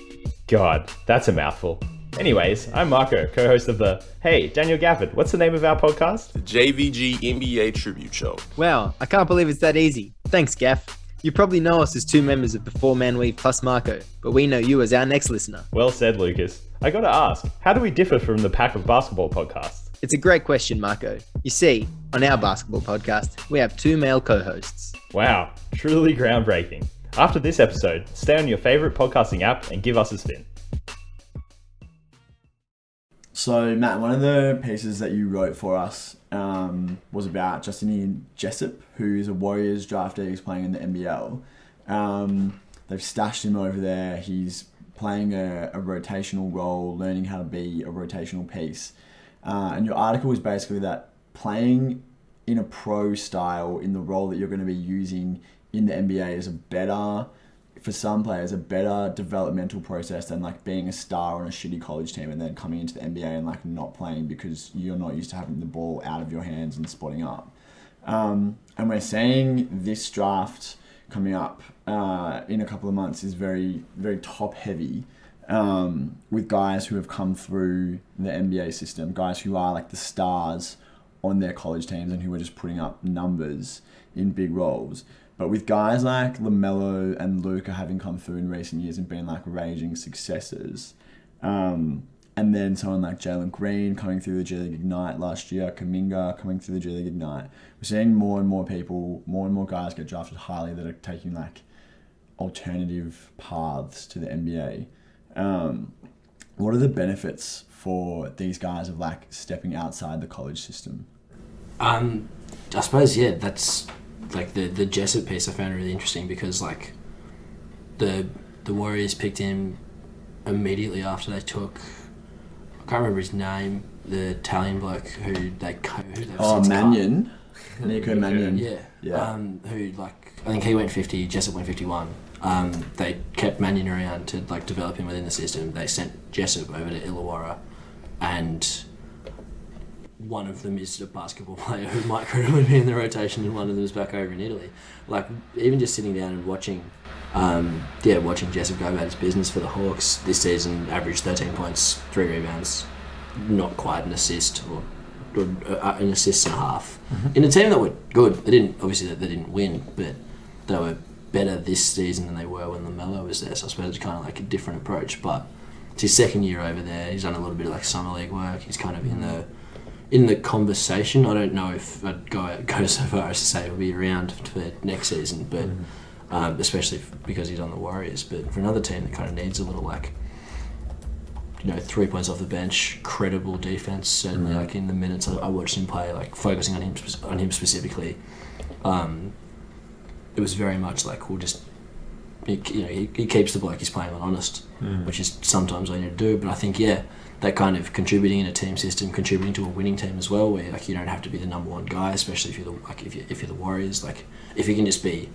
God, that's a mouthful. Anyways, I'm Marco, co-host of the Hey, Daniel Gafford, what's the name of our podcast? The JVG NBA Tribute Show. Wow, I can't believe it's that easy. Thanks, Gaff. You probably know us as 2 members of the 4-Man Weave plus Marco, but we know you as our next listener. Well said, Lucas. I gotta ask, how do we differ from the pack of basketball podcasts? It's a great question, Marco. You see, on our basketball podcast, we have 2 male co-hosts. Wow, truly groundbreaking. After this episode, stay on your favourite podcasting app and give us a spin. So, Matt, one of the pieces that you wrote for us was about Justinian Jessup, who is a Warriors draftee who's playing in the NBL. They've stashed him over there. He's playing a rotational role, learning how to be a rotational piece. And your article was basically that playing in a pro style in the role that you're going to be using in the NBA is for some players, a better developmental process than like being a star on a shitty college team and then coming into the NBA and like not playing because you're not used to having the ball out of your hands and spotting up. And we're seeing this draft coming up in a couple of months is very, very top heavy with guys who have come through the NBA system, guys who are like the stars on their college teams and who are just putting up numbers in big roles. But with guys like LaMelo and Luka having come through in recent years and been like raging successes, and then someone like Jalen Green coming through the G League Ignite last year, Kuminga coming through the G League Ignite, we're seeing more and more people, more and more guys get drafted highly that are taking like alternative paths to the NBA. What are the benefits for these guys of like stepping outside the college system? I suppose, yeah, that's like the Jessup piece I found really interesting because like the Warriors picked him immediately after they took, I can't remember his name, the Italian bloke who they've Mannion. Nico Mannion. Yeah. Who like, I think he went 50, Jessup went 51. They kept Mannion around to like develop him within the system. They sent Jessup over to Illawarra, and one of them is a basketball player who might currently be in the rotation, and one of them is back over in Italy. Like, even just sitting down and watching Jessup go about his business for the Hawks this season, averaged 13 points, 3 rebounds, not quite an assist, or an assist and a half. Mm-hmm. In a team that were good, they didn't win, but they were better this season than they were when LaMelo was there. So I suppose it's kind of like a different approach. But it's his second year over there. He's done a little bit of like summer league work. He's kind of in the conversation. I don't know if I'd go so far as to say he'll be around for next season, but especially because he's on the Warriors. But for another team that kind of needs a little like, 3 points off the bench, credible defense. Certainly, like in the minutes I watched him play, like focusing on him specifically, it was very much like we'll just, he keeps the bloke he's playing on honest, which is sometimes all you need to do. But I think that kind of contributing in a team system, contributing to a winning team as well, where like you don't have to be the number one guy, especially if you're the Warriors. Like if you can just be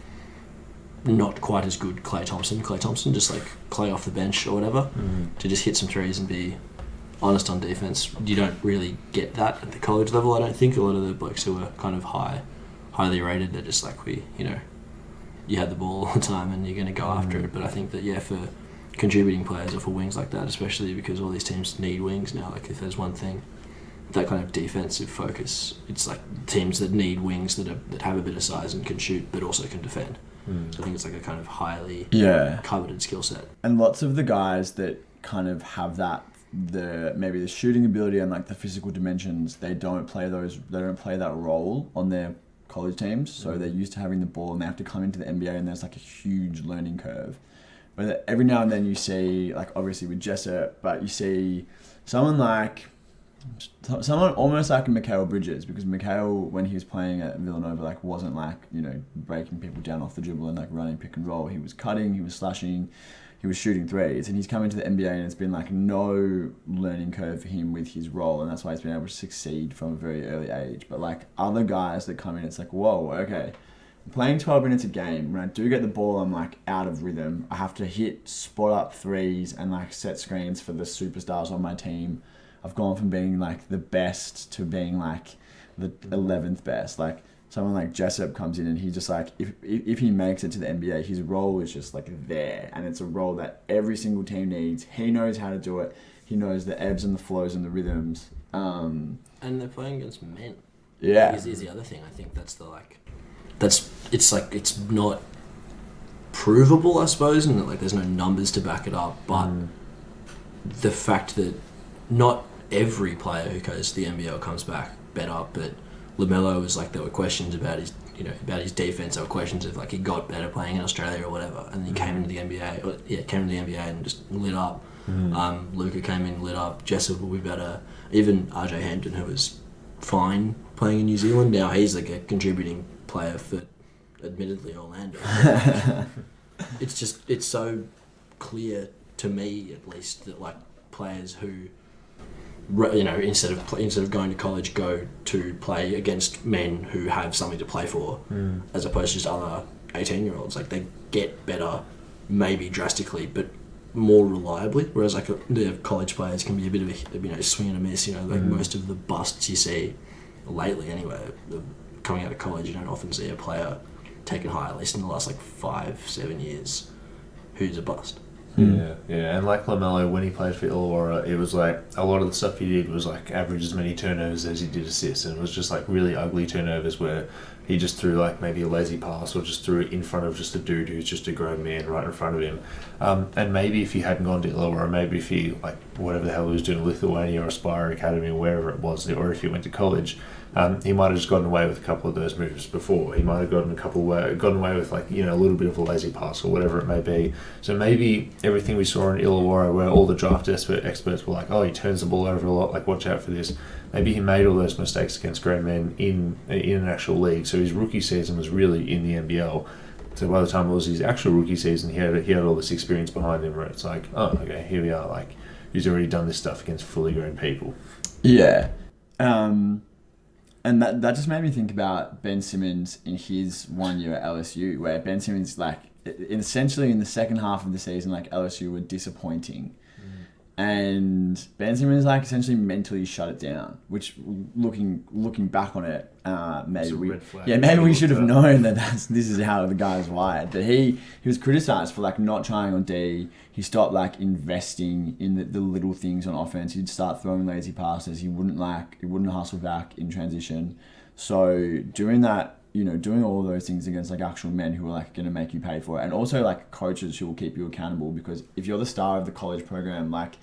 not quite as good Klay Thompson, just like Klay off the bench or whatever, to just hit some threes and be honest on defense. You don't really get that at the college level. I don't think a lot of the blokes who are kind of highly rated, they're just like you had the ball all the time and you're going to go after it. But I think that for contributing players or for wings like that, especially because all these teams need wings now, like if there's one thing, that kind of defensive focus, it's like teams that need wings that have a bit of size and can shoot but also can defend. So I think it's like a kind of highly coveted skill set. And lots of the guys that kind of have that, maybe the shooting ability and like the physical dimensions, they don't play that role on their college teams. So they're used to having the ball and they have to come into the NBA and there's like a huge learning curve. But every now and then you see, like obviously with Jessup, but you see someone almost like Mikal Bridges, because Mikal, when he was playing at Villanova, like wasn't like, breaking people down off the dribble and like running pick and roll. He was cutting, he was slashing, he was shooting threes, and he's come into the NBA and it's been like no learning curve for him with his role, and that's why he's been able to succeed from a very early age. But like other guys that come in, it's like, whoa, okay, I'm playing 12 minutes a game. When I do get the ball, I'm like out of rhythm. I have to hit spot up threes and like set screens for the superstars on my team. I've gone from being like the best to being like the 11th best. Like someone like Jessup comes in and he just like, if he makes it to the NBA, his role is just like there, and it's a role that every single team needs. He knows how to do it. He knows the ebbs and the flows and the rhythms. And they're playing against men. Yeah, is the other thing. I think it's not provable, I suppose, and that like there's no numbers to back it up. But the fact that not every player who goes to the NBA comes back better, but LaMelo was like, there were questions about his defense. There were questions of like he got better playing in Australia or whatever, and then he came into the NBA and just lit up. Luka came in, lit up. Jessup will be better. Even RJ Hampton, who was fine playing in New Zealand, now he's like a contributing player for, admittedly, Orlando. It's so clear to me at least, that like players who, you know, instead of going to college, go to play against men who have something to play for, as opposed to just other 18-year-olds. Like, they get better, maybe drastically, but more reliably. Whereas like the college players can be a bit of a, you know, swing and a miss. You know, like most of the busts you see lately, anyway, coming out of college, you don't often see a player taken high, at least in the last like 5-7 years, who's a bust. Yeah, and like LaMelo, when he played for Illawarra, it was like a lot of the stuff he did was like average as many turnovers as he did assists, and it was just like really ugly turnovers where he just threw like maybe a lazy pass or just threw it in front of just a dude who's just a grown man right in front of him. And maybe if he hadn't gone to Illawarra, maybe if he, like, whatever the hell he was doing, Lithuania or Aspire Academy or wherever it was, or if he went to college, he might have just gotten away with a couple of those moves before. He might have gotten away with, like, you know, a little bit of a lazy pass or whatever it may be. So maybe everything we saw in Illawarra, where all the draft experts were like, oh, he turns the ball over a lot, like, watch out for this. Maybe he made all those mistakes against grown men in an actual league. So his rookie season was really in the NBL. So by the time it was his actual rookie season, he had all this experience behind him where it's like, oh, okay, here we are. Like, he's already done this stuff against fully grown people. Yeah. And that just made me think about Ben Simmons in his 1 year at LSU, where Ben Simmons, like, essentially in the second half of the season, like, LSU were disappointing. And Ben Simmons, like, essentially mentally shut it down, which, looking back on it, maybe we should have known that this is how the guy's wired. But he was criticised for, like, not trying on D. He stopped, like, investing in the little things on offense. He'd start throwing lazy passes. He wouldn't hustle back in transition. So doing that, you know, doing all those things against, like, actual men who are, like, going to make you pay for it, and also, like, coaches who will keep you accountable, because if you're the star of the college program, like,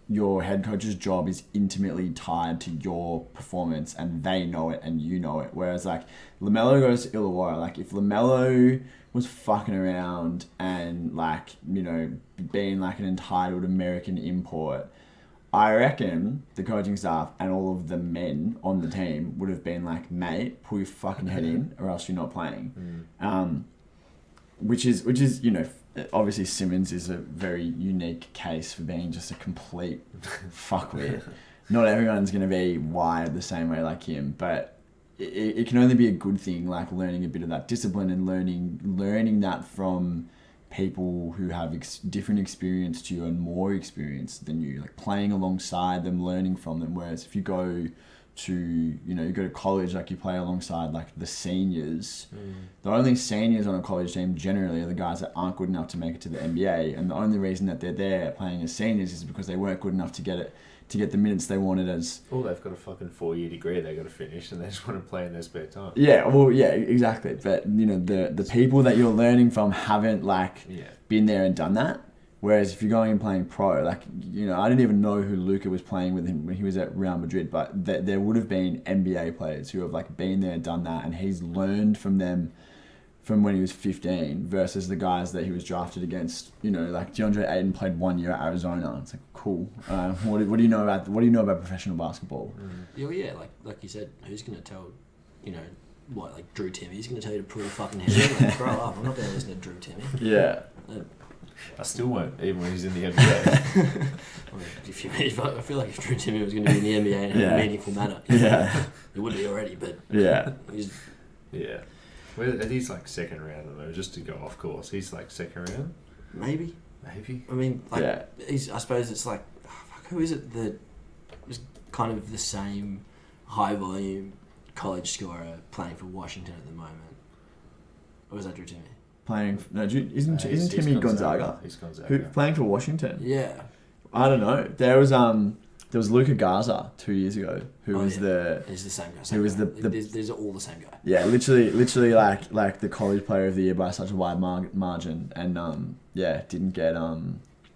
your head coach's job is intimately tied to your performance, and they know it and you know it. Whereas, like, LaMelo goes to Illawarra, like, if LaMelo was fucking around and, like, you know, being like an entitled American import, I reckon the coaching staff and all of the men on the team would have been like, mate, pull your fucking head in or else you're not playing. Which is, you know, obviously Simmons is a very unique case for being just a complete fuckwit. Not everyone's going to be wired the same way like him, but it can only be a good thing, like learning a bit of that discipline and learning that from people who have different experience to you and more experience than you, like playing alongside them, learning from them. Whereas if you go to college, like you play alongside like the seniors, the only seniors on a college team generally are the guys that aren't good enough to make it to the NBA, and the only reason that they're there playing as seniors is because they weren't good enough to get the minutes they wanted as... Oh, they've got a fucking 4-year degree they got to finish, and they just want to play in their spare time. Yeah, well, yeah, exactly. But, you know, the people that you're learning from haven't, like, been there and done that. Whereas if you're going and playing pro, like, you know, I didn't even know who Luka was playing with him when he was at Real Madrid, but there would have been NBA players who have, like, been there and done that, and he's learned from them from when he was 15 versus the guys that he was drafted against. You know, like DeAndre Ayton played 1 year at Arizona. It's like, cool. What do you know about professional basketball? Yeah, like you said, who's going to tell, you know, what, like Drew Timmy? He's going to tell you to pull your fucking head in. Like, grow up. I'm not going to listen to Drew Timmy. Yeah. I still won't, even when he's in the NBA. I feel like if Drew Timmy was going to be in the NBA in a meaningful manner, it would be already, but Well, he's like second round though, just to go off course. He's like second round? Maybe. I mean, like, I suppose it's like, who is it that is kind of the same high volume college scorer playing for Washington at the moment? Or is that Drew Timmy? Isn't Timmy Gonzaga? He's Gonzaga. Who playing for Washington? Yeah. I don't know. There was Luka Garza 2 years ago, who was the... He's the same guy. These are all the same guy. Yeah, literally like the college player of the year by such a wide margin, and didn't get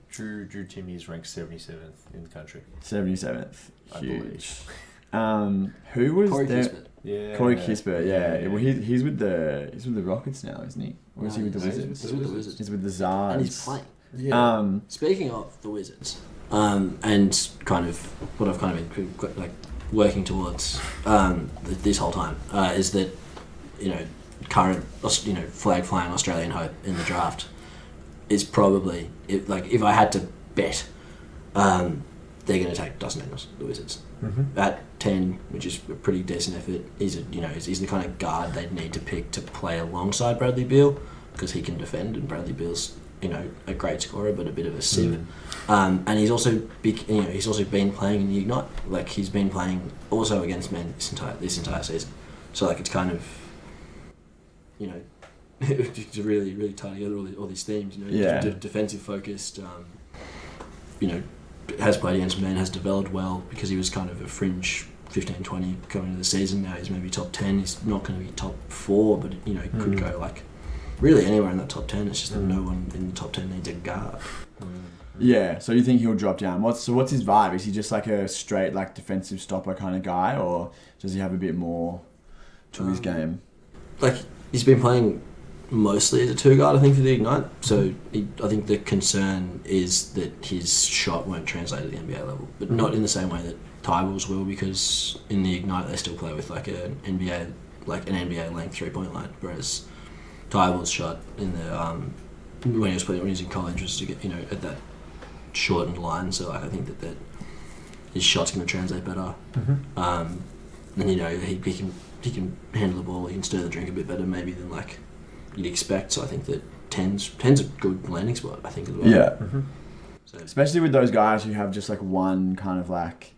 Drew Timmy is ranked 77th in the country. 77th, huge. Who was Corey there? Kispert. Yeah, Corey Kispert. Yeah. Well, he's with the Rockets now, isn't he? Or is he with the Wizards? He's with the Wizards. He's with the Zars. And he's playing. Yeah. Speaking of the Wizards, and kind of what I've kind of been like working towards this whole time is that, you know, current, you know, flag flying Australian hope in the draft is probably if I had to bet they're going to take Dustin Daniels, the Wizards, at 10, which is a pretty decent effort. He's the kind of guard they'd need to pick to play alongside Bradley Beal because he can defend, and Bradley Beal's a great scorer but a bit of a sieve. And he's also he's also been playing in the Ignite. Like he's been playing also against men this entire season. So like it's kind of to really tie together all these themes. Defensive focused. Has played against men, has developed well because he was kind of a fringe 15-20 going into the season. Now he's maybe top 10. He's not going to be top 4, but he could go like really anywhere in that top 10. It's just that no one in the top 10 needs a guard. Yeah, so you think he'll drop down? What's his vibe? Is he just like a straight like defensive stopper kind of guy, or does he have a bit more to his game? Like he's been playing mostly as a 2 guard, I think, for the Ignite. So I think the concern is that his shot won't translate at the NBA level, but not in the same way that Tybals will, because in the Ignite they still play with like an NBA length 3-point line, whereas Tybals' shot in the when he was in college was to get at that shortened line. So like I think that his shot's going to translate better. And he can handle the ball, he can stir the drink a bit better maybe than like you'd expect. So I think that 10's a good landing spot, I think, as well. Yeah. So, especially with those guys who have just like one kind of like,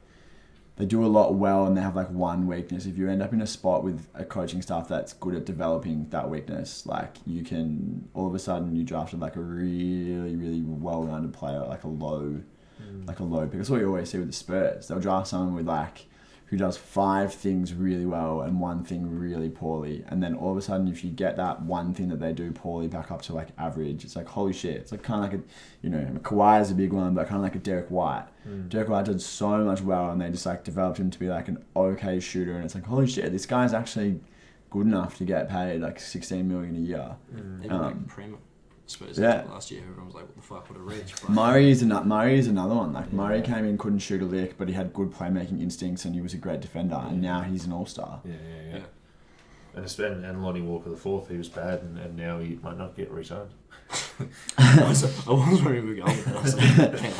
they do a lot well and they have like one weakness. If you end up in a spot with a coaching staff that's good at developing that weakness, like you can, all of a sudden you drafted like a really, really well-rounded player, like a low pick. That's what you always see with the Spurs. They'll draft someone with like, who does 5 things really well and 1 thing really poorly, and then all of a sudden if you get that one thing that they do poorly back up to like average, it's like holy shit. It's like kind of like Kawhi is a big one, but kind of like a Derek White. Derek White did so much well and they just like developed him to be like an okay shooter, and it's like holy shit, this guy's actually good enough to get paid like $16 million a year. Even like Prima, I suppose last year everyone was like, what the fuck, what a reach. But Murray is another one. Like Murray came in, couldn't shoot a lick, but he had good playmaking instincts and he was a great defender, and now he's an all-star. Yeah. And Lonnie Walker the fourth, he was bad, and now he might not get re-signed. I was wondering if we were going with that. I was like, hang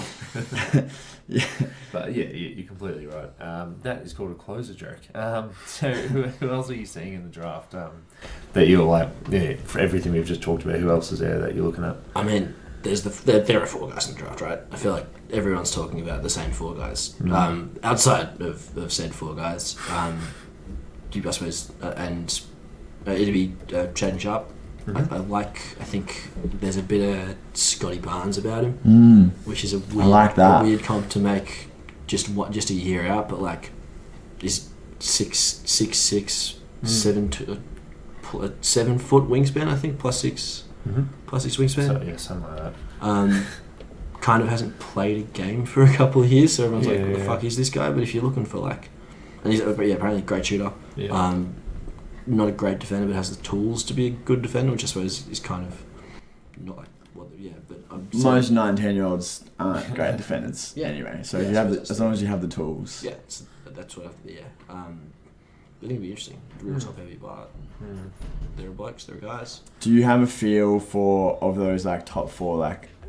on. Yeah. But yeah, you're completely right. That is called a closer joke. So who else are you seeing in the draft that you're like, for everything we've just talked about, who else is there that you're looking at? I mean, there are 4 guys in the draft, right? I feel like everyone's talking about the same 4 guys. Outside of said 4 guys, I suppose, and it'd be Shaden Sharp. I think there's a bit of Scotty Barnes about him, which is a weird comp to make just a year out, but like he's 6'6", 7 foot wingspan, I think, plus 6 wingspan. So, yeah, something like that. Kind of hasn't played a game for a couple of years, so everyone's like, what the fuck is this guy? But if you're looking for like, and he's apparently a great shooter. Not a great defender, but has the tools to be a good defender, which I suppose is kind of not like but most 9-10-year-olds aren't great defenders anyway. So if you have as long as you have the tools. Yeah, that's what I think it'd be interesting. Real top heavy, but there are blokes, there are guys. Do you have a feel for of those like top 4,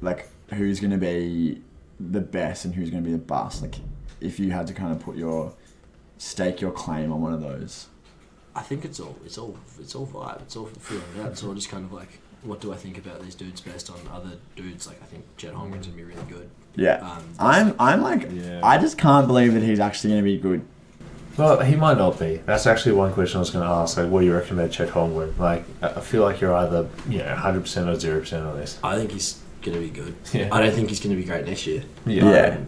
like who's going to be the best and who's going to be the bust? Like if you had to kind of stake your claim on one of those. I think it's all vibe. It's all feeling it out. It's all just kind of like, what do I think about these dudes based on other dudes? Like I think Chet Holmgren's gonna be really good. Yeah. I'm like, I just can't believe that he's actually gonna be good. Well, he might not be. That's actually one question I was going to ask. Like, what do you reckon about Chet Holmgren? Like, I feel like you're either 100% or 0% on this. I think he's going to be good. Yeah. I don't think he's going to be great next year.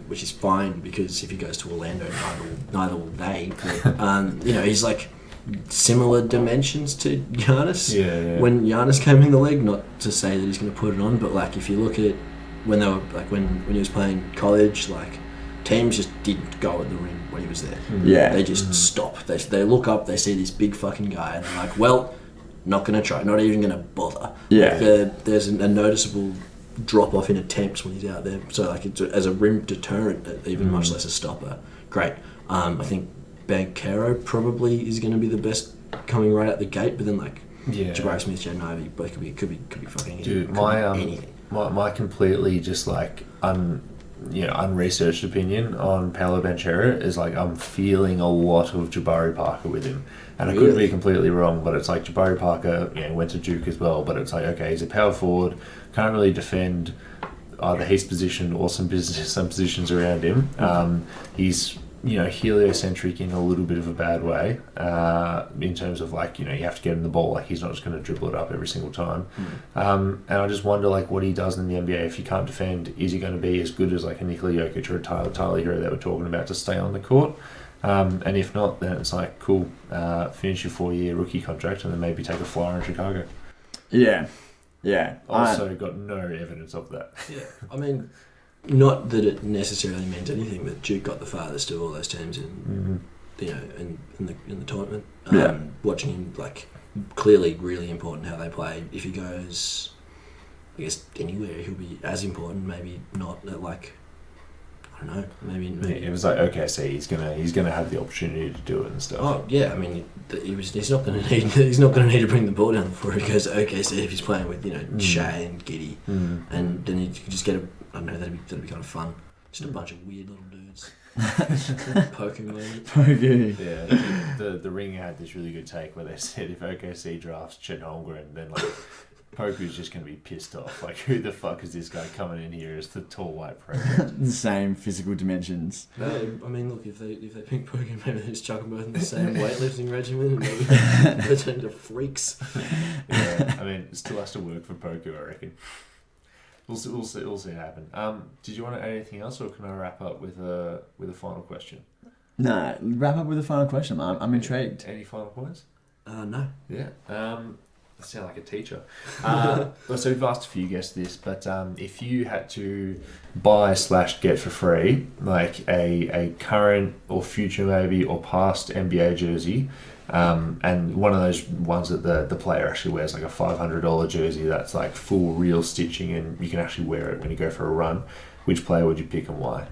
Which is fine, because if he goes to Orlando, neither will they. But, he's like similar dimensions to Giannis. When Giannis came in the league, not to say that he's going to put it on, but like if you look at when they were like when he was playing college, like teams just didn't go at the rim when he was there. They just stop. They look up, they see this big fucking guy, and they're like, well, not going to try, not even going to bother. Like there's a noticeable drop off in attempts when he's out there. So like it's as a rim deterrent, even much less a stopper. Great. I think Banchero probably is going to be the best coming right out the gate, but then like Jabari Smith, Jaden Ivey, both could be fucking dude. Anything. My completely just like unresearched opinion on Paolo Banchero is like I'm feeling a lot of Jabari Parker with him. And I could be completely wrong, but it's like Jabari Parker went to Duke as well, but it's like, okay, he's a power forward, can't really defend either his position or some positions around him. He's heliocentric in a little bit of a bad way, in terms of like, you have to get him the ball, like he's not just going to dribble it up every single time. And I just wonder like what he does in the NBA. If he can't defend, is he going to be as good as like a Nikola Jokic or a Tyler Hero that we're talking about to stay on the court? And if not, then it's like, cool, finish your 4-year rookie contract and then maybe take a flyer in Chicago. Yeah. Also got no evidence of that. Yeah, I mean, not that it necessarily meant anything, but Duke got the farthest of all those teams in the tournament. Watching him, like, clearly really important how they play. If he goes, I guess, anywhere, he'll be as important. Maybe not at like, I don't know. Maybe it was like, okay, so he's gonna have the opportunity to do it and stuff. Oh yeah, I mean, he's not gonna need to bring the ball down before he goes to OKC if he's playing with Shea and Giddey, and then he could just get a, I don't know, that'd be kind of fun. Just a bunch of weird little dudes poking me. Yeah, the Ringer had this really good take where they said if OKC drafts Chet Holmgren, then like Poku's just going to be pissed off. Like, who the fuck is this guy coming in here as the tall white project? The same physical dimensions. No, I mean, look, if they pick Poku, maybe they just chuck them both in the same weightlifting regimen and maybe they turn into freaks. Yeah, I mean, it still has to work for Poku, I reckon. We'll see it happen. Did you want to add anything else, or can I wrap up with a final question? No, wrap up with a final question. I'm intrigued. Any final points? No. Yeah. I sound like a teacher. So we've asked a few guests this, but if you had to buy/get for free, like a current or future maybe or past NBA jersey, and one of those ones that the player actually wears, like a $500 jersey that's like full real stitching and you can actually wear it when you go for a run, which player would you pick and why?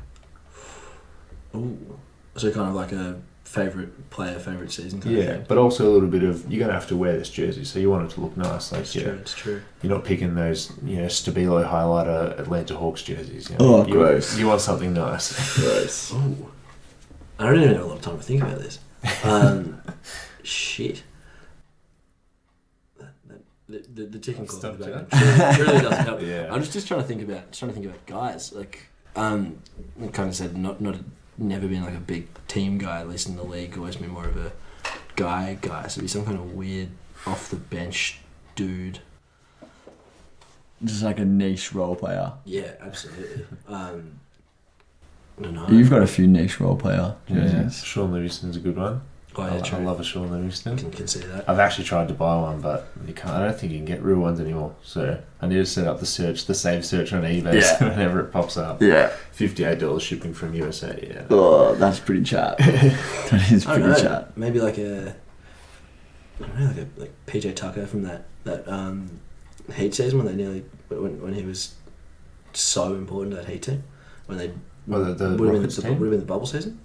Ooh. So kind of like a favourite player, favourite season kind of thing. But also a little bit of, you're going to have to wear this jersey, so you want it to look nice. Like, It's true. You're not picking those, Stabilo highlighter Atlanta Hawks jerseys. Gross. You want something nice. Gross. Ooh. I don't even have a lot of time to think about this. Shit. The ticking clock in the background really doesn't help. Yeah. I'm just trying to think about guys. Like, I kind of said never been like a big team guy, at least in the league. Always been more of a guy. So it'd be some kind of weird off the bench dude. Just like a niche role player. Yeah, absolutely. I don't know. You've got a few niche role player jerseys. Yeah. Sean Livingston's a good one. Oh, yeah, I love a Sean Livingston. Can see that. I've actually tried to buy one, but you can't. I don't think you can get real ones anymore. So I need to set up the save search on eBay whenever it pops up. Yeah. $58 shipping from USA. Yeah. Oh, that's pretty chat. That is pretty chat. Maybe like a PJ Tucker from that Heat season when he was so important to that Heat team when they the would have been the bubble season.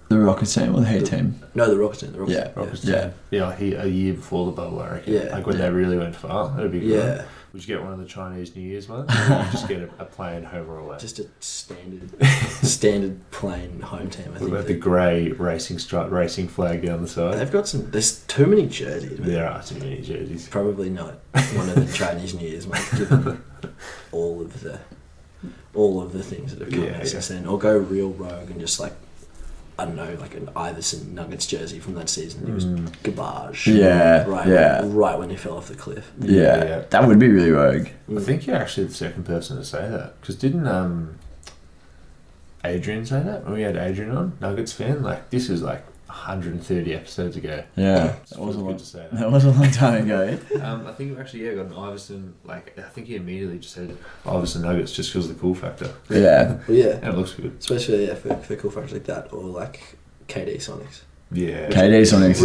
The Rockets team or the Heat team? No, the Rockets team. Rockets team. Yeah, a year before the bubble, I reckon. Yeah. Like when they really went far. That'd be good. Yeah. Would you get one of the Chinese New Year's ones? Or would you just get a plain home or away? Just a standard plain home team, I think. What about the grey racing flag down the side? They've got there's too many jerseys. Man. There are too many jerseys. Probably not one of the Chinese New Year's, mate, given all of the things that have come out since then. Or go real rogue and just like, I don't know, like an Iverson Nuggets jersey from that season. It was garbage. Yeah, right when he fell off the cliff. Yeah, that would be really rogue. I think you're actually the second person to say that. Because didn't Adrian say that when we had Adrian on, Nuggets fan? Like, this is like 130 episodes ago. Yeah, that was good to say. That was a long time ago. I think we actually got an Iverson. Like, I think he immediately just said Iverson Nuggets just because of the cool factor. Yeah, well, yeah, and it looks good, especially for cool factors like that, or like KD Sonics. Yeah, KD Sonics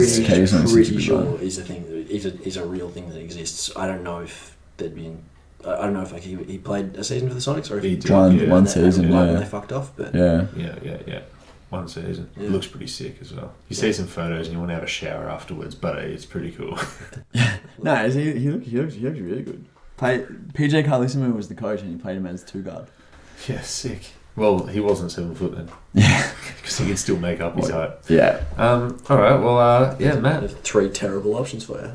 pretty sure is a thing. Is a real thing that exists. I don't know if there'd been. I don't know if like he played a season for the Sonics or if he did one season. And they fucked off, but yeah. One season. Yeah. It looks pretty sick as well. You see some photos and you want to have a shower afterwards, but it's pretty cool. No, he looks really good. PJ Carlissimo was the coach and he played him as 2 guard. Yeah, sick. Well, he wasn't 7 foot then. Yeah. Because he can still make up his height. Yeah. All right. Well, yeah, I Matt. have 3 terrible options for you.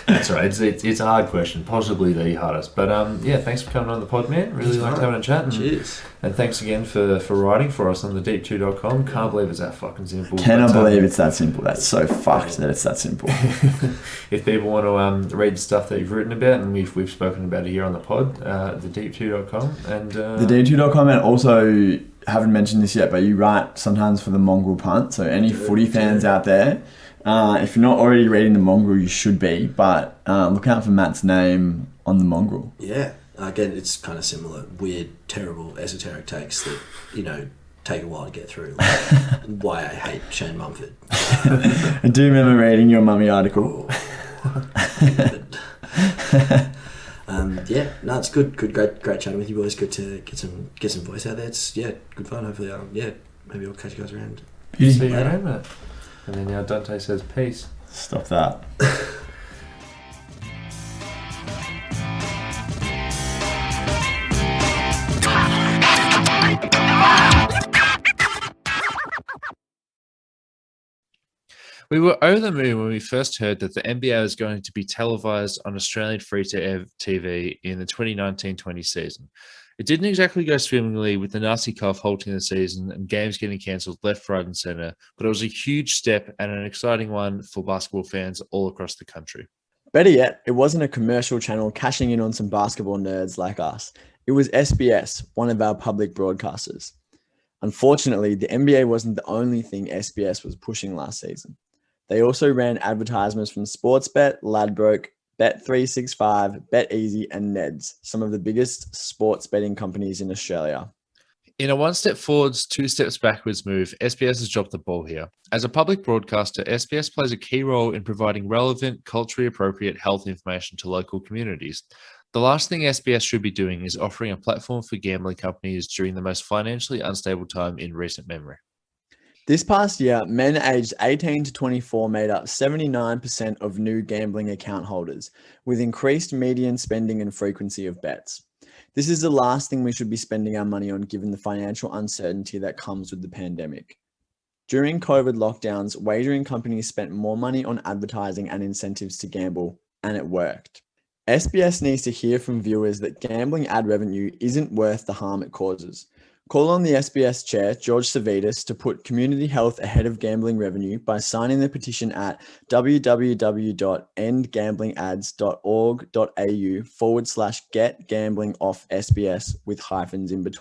That's right. It's a hard question, possibly the hardest. But yeah, thanks for coming on the pod, man. Really liked having a chat. Cheers. And thanks again for writing for us on the deep2.com. Can't believe it's that fucking simple. Cannot believe it's that simple. That's so fucked that it's that simple. If people want to read the stuff that you've written about, and we've spoken about it here on the pod, the deep2.com and the D2.com, and also haven't mentioned this yet, but you write sometimes for the Mongrel Punt. So any footy fans out there, if you're not already reading the Mongrel, you should be. But look out for Matt's name on the Mongrel. Yeah. Again, it's kind of similar. Weird, terrible, esoteric takes that, take a while to get through. Like why I hate Shane Mumford. I do remember reading your mummy article. Yeah, no, it's good. Great chatting with you boys. Good to get some voice out there. It's good fun. Hopefully, maybe I'll catch you guys around. See you around, mate. And then now Dante says peace. Stop that. We were over the moon when we first heard that the NBA was going to be televised on Australian free-to-air TV in the 2019-20 season. It didn't exactly go swimmingly, with the nasty cough halting the season and games getting cancelled left, right and centre, but it was a huge step and an exciting one for basketball fans all across the country. Better yet, it wasn't a commercial channel cashing in on some basketball nerds like us. It was SBS, one of our public broadcasters. Unfortunately, the NBA wasn't the only thing SBS was pushing last season. They also ran advertisements from Sportsbet, Ladbrokes, Bet365, BetEasy, and Neds, some of the biggest sports betting companies in Australia. In a one step forwards, 2 steps backwards move, SBS has dropped the ball here. As a public broadcaster, SBS plays a key role in providing relevant, culturally appropriate health information to local communities. The last thing SBS should be doing is offering a platform for gambling companies during the most financially unstable time in recent memory. This past year, men aged 18 to 24 made up 79% of new gambling account holders, with increased median spending and frequency of bets. This is the last thing we should be spending our money on, given the financial uncertainty that comes with the pandemic. During COVID lockdowns, wagering companies spent more money on advertising and incentives to gamble, and it worked. SBS needs to hear from viewers that gambling ad revenue isn't worth the harm it causes. Call on the SBS chair, George Savitas, to put community health ahead of gambling revenue by signing the petition at www.endgamblingads.org.au/get gambling off SBS with hyphens in between.